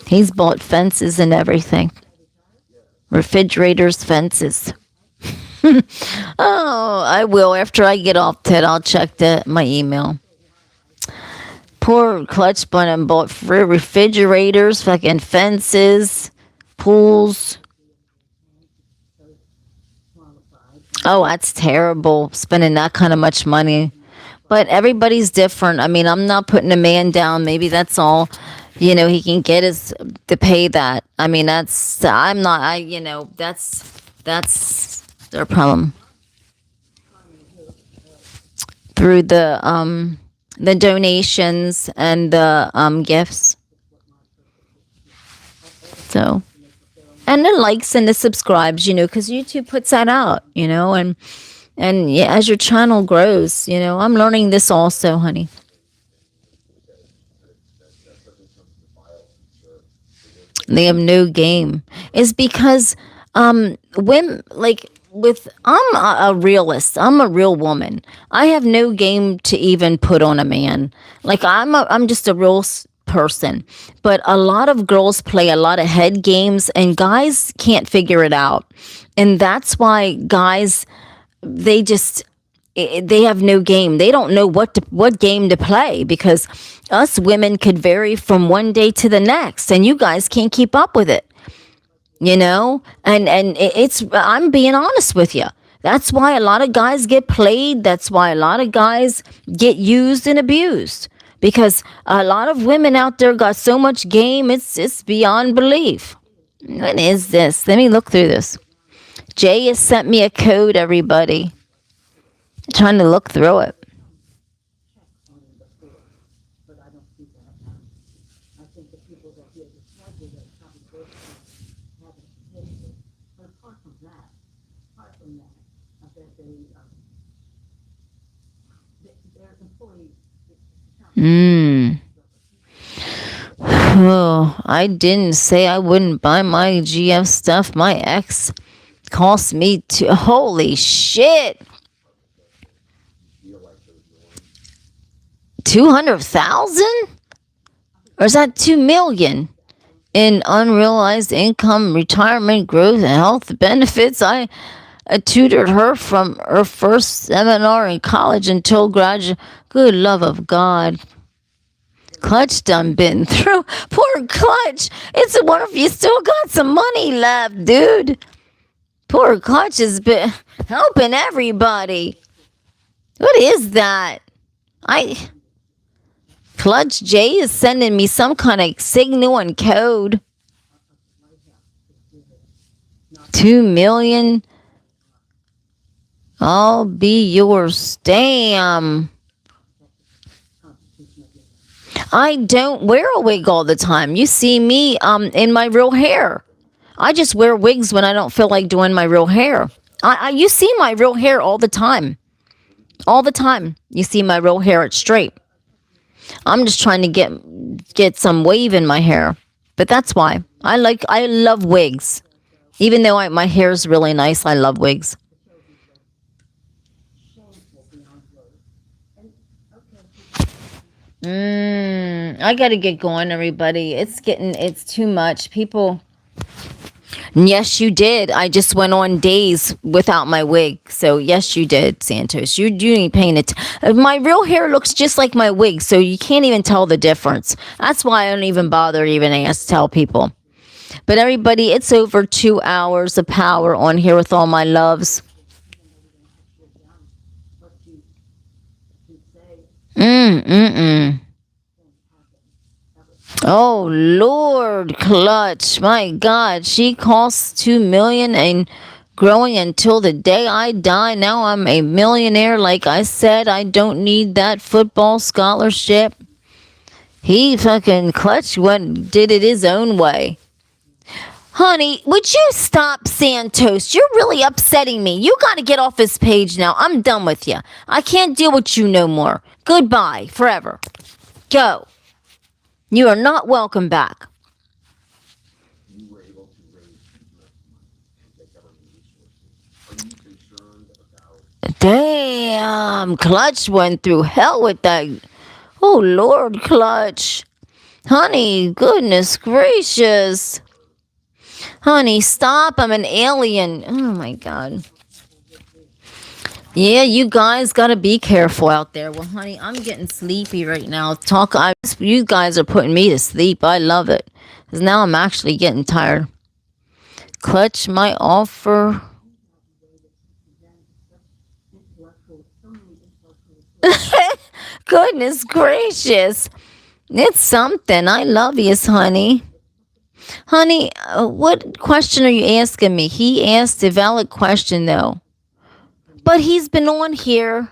He's bought fences and everything. Refrigerators, fences. Oh, I will. After I get off, Ted, I'll check my email. Poor Clutch Bun bought refrigerators, fucking fences, pools. Oh, that's terrible, spending that kind of much money. But everybody's different. I mean, I'm not putting a man down. Maybe that's all, he can get is to pay that. I mean, I'm not, that's their problem. Through the donations and the gifts. So, and the likes and the subscribes, because YouTube puts that out, and yeah, as your channel grows, I'm learning this also, honey. They have no game. It's because women I'm a realist. I'm a real woman. I have no game to even put on a man. Like I'm just a real person. But a lot of girls play a lot of head games, and guys can't figure it out. And that's why guys, they have no game. They don't know what game to play, because us women could vary from one day to the next, and you guys can't keep up with it. And it's, I'm being honest with you. That's why a lot of guys get played. That's why a lot of guys get used and abused, because a lot of women out there got so much game. It's beyond belief. What is this? Let me look through this. Jay has sent me a code, everybody. Trying to look through it. Oh, I didn't say I wouldn't buy my GF stuff. My ex cost me holy shit. 200,000? Or is that 2 million? In unrealized income, retirement, growth, and health benefits. I tutored her from her first seminar in college until graduate. Good love of God. Clutch done been through. Poor Clutch. It's a wonder if you still got some money left, dude. Poor Clutch has been helping everybody. What is that? Clutch J is sending me some kind of signal and code. 2 million. I'll be yours. Damn. I don't wear a wig all the time. You see me in my real hair. I just wear wigs when I don't feel like doing my real hair. You see my real hair all the time. All the time. You see my real hair, it's straight. I'm just trying to get some wave in my hair. But that's why. I love wigs. Even though my hair is really nice, I love wigs. I gotta get going, everybody. It's too much. People. Yes, you did. I just went on days without my wig. So yes, you did, Santos. You need paying it. My real hair looks just like my wig, so you can't even tell the difference. That's why I don't even bother to tell people. But everybody, it's over 2 hours of power on here with all my loves. Oh Lord, Clutch, my God, she costs 2 million and growing until the day I die. Now I'm a millionaire. Like I said, I don't need that football scholarship. He fucking Clutch did it his own way. Honey, would you stop, Santos? You're really upsetting me. You got to get off this page now. I'm done with you. I can't deal with you no more. Goodbye, forever. Go. You are not welcome back. Damn, Clutch went through hell with that. Oh, Lord, Clutch. Honey, goodness gracious. Honey, stop. I'm an alien. Oh, my God. Yeah, you guys got to be careful out there. Well, honey, I'm getting sleepy right now. You guys are putting me to sleep. I love it. Because now I'm actually getting tired. Clutch my offer. Goodness gracious. It's something. I love you, honey. Honey, what question are you asking me? He asked a valid question, though. But he's been on here.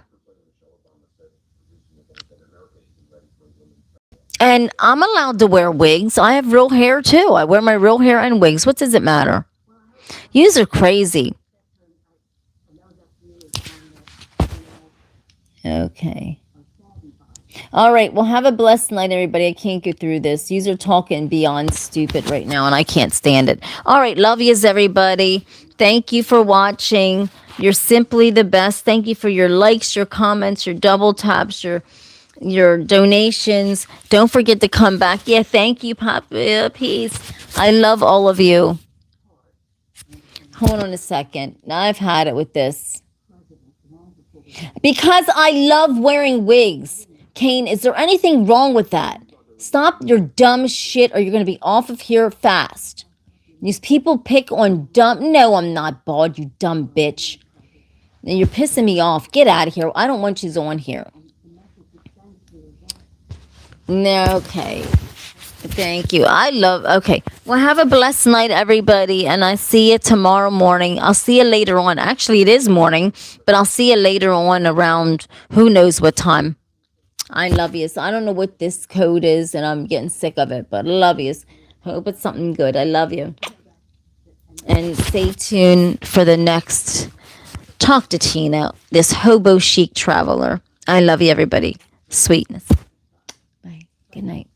And I'm allowed to wear wigs. I have real hair, too. I wear my real hair and wigs. What does it matter? Yous are crazy. Okay. All right. Well, have a blessed night, everybody. I can't get through this. Yous are talking beyond stupid right now, and I can't stand it. All right. Love yous, everybody. Thank you for watching. You're simply the best. Thank you for your likes, your comments, your double taps, your donations. Don't forget to come back. Yeah, thank you, Papa. Peace. I love all of you. Hold on a second. Now I've had it with this. Because I love wearing wigs. Kane, is there anything wrong with that? Stop your dumb shit or you're going to be off of here fast. These people pick on dumb... No, I'm not bald, you dumb bitch. You're pissing me off. Get out of here. I don't want you on here. No, okay. Thank you. Okay. Well, have a blessed night, everybody. And I see you tomorrow morning. I'll see you later on. Actually, it is morning, but I'll see you later on around who knows what time. I love you. So I don't know what this code is, and I'm getting sick of it, but I love you. Hope it's something good. I love you. And stay tuned for the next Talk to Tina, this hobo chic traveler. I love you, everybody. Sweetness. Bye. Good night.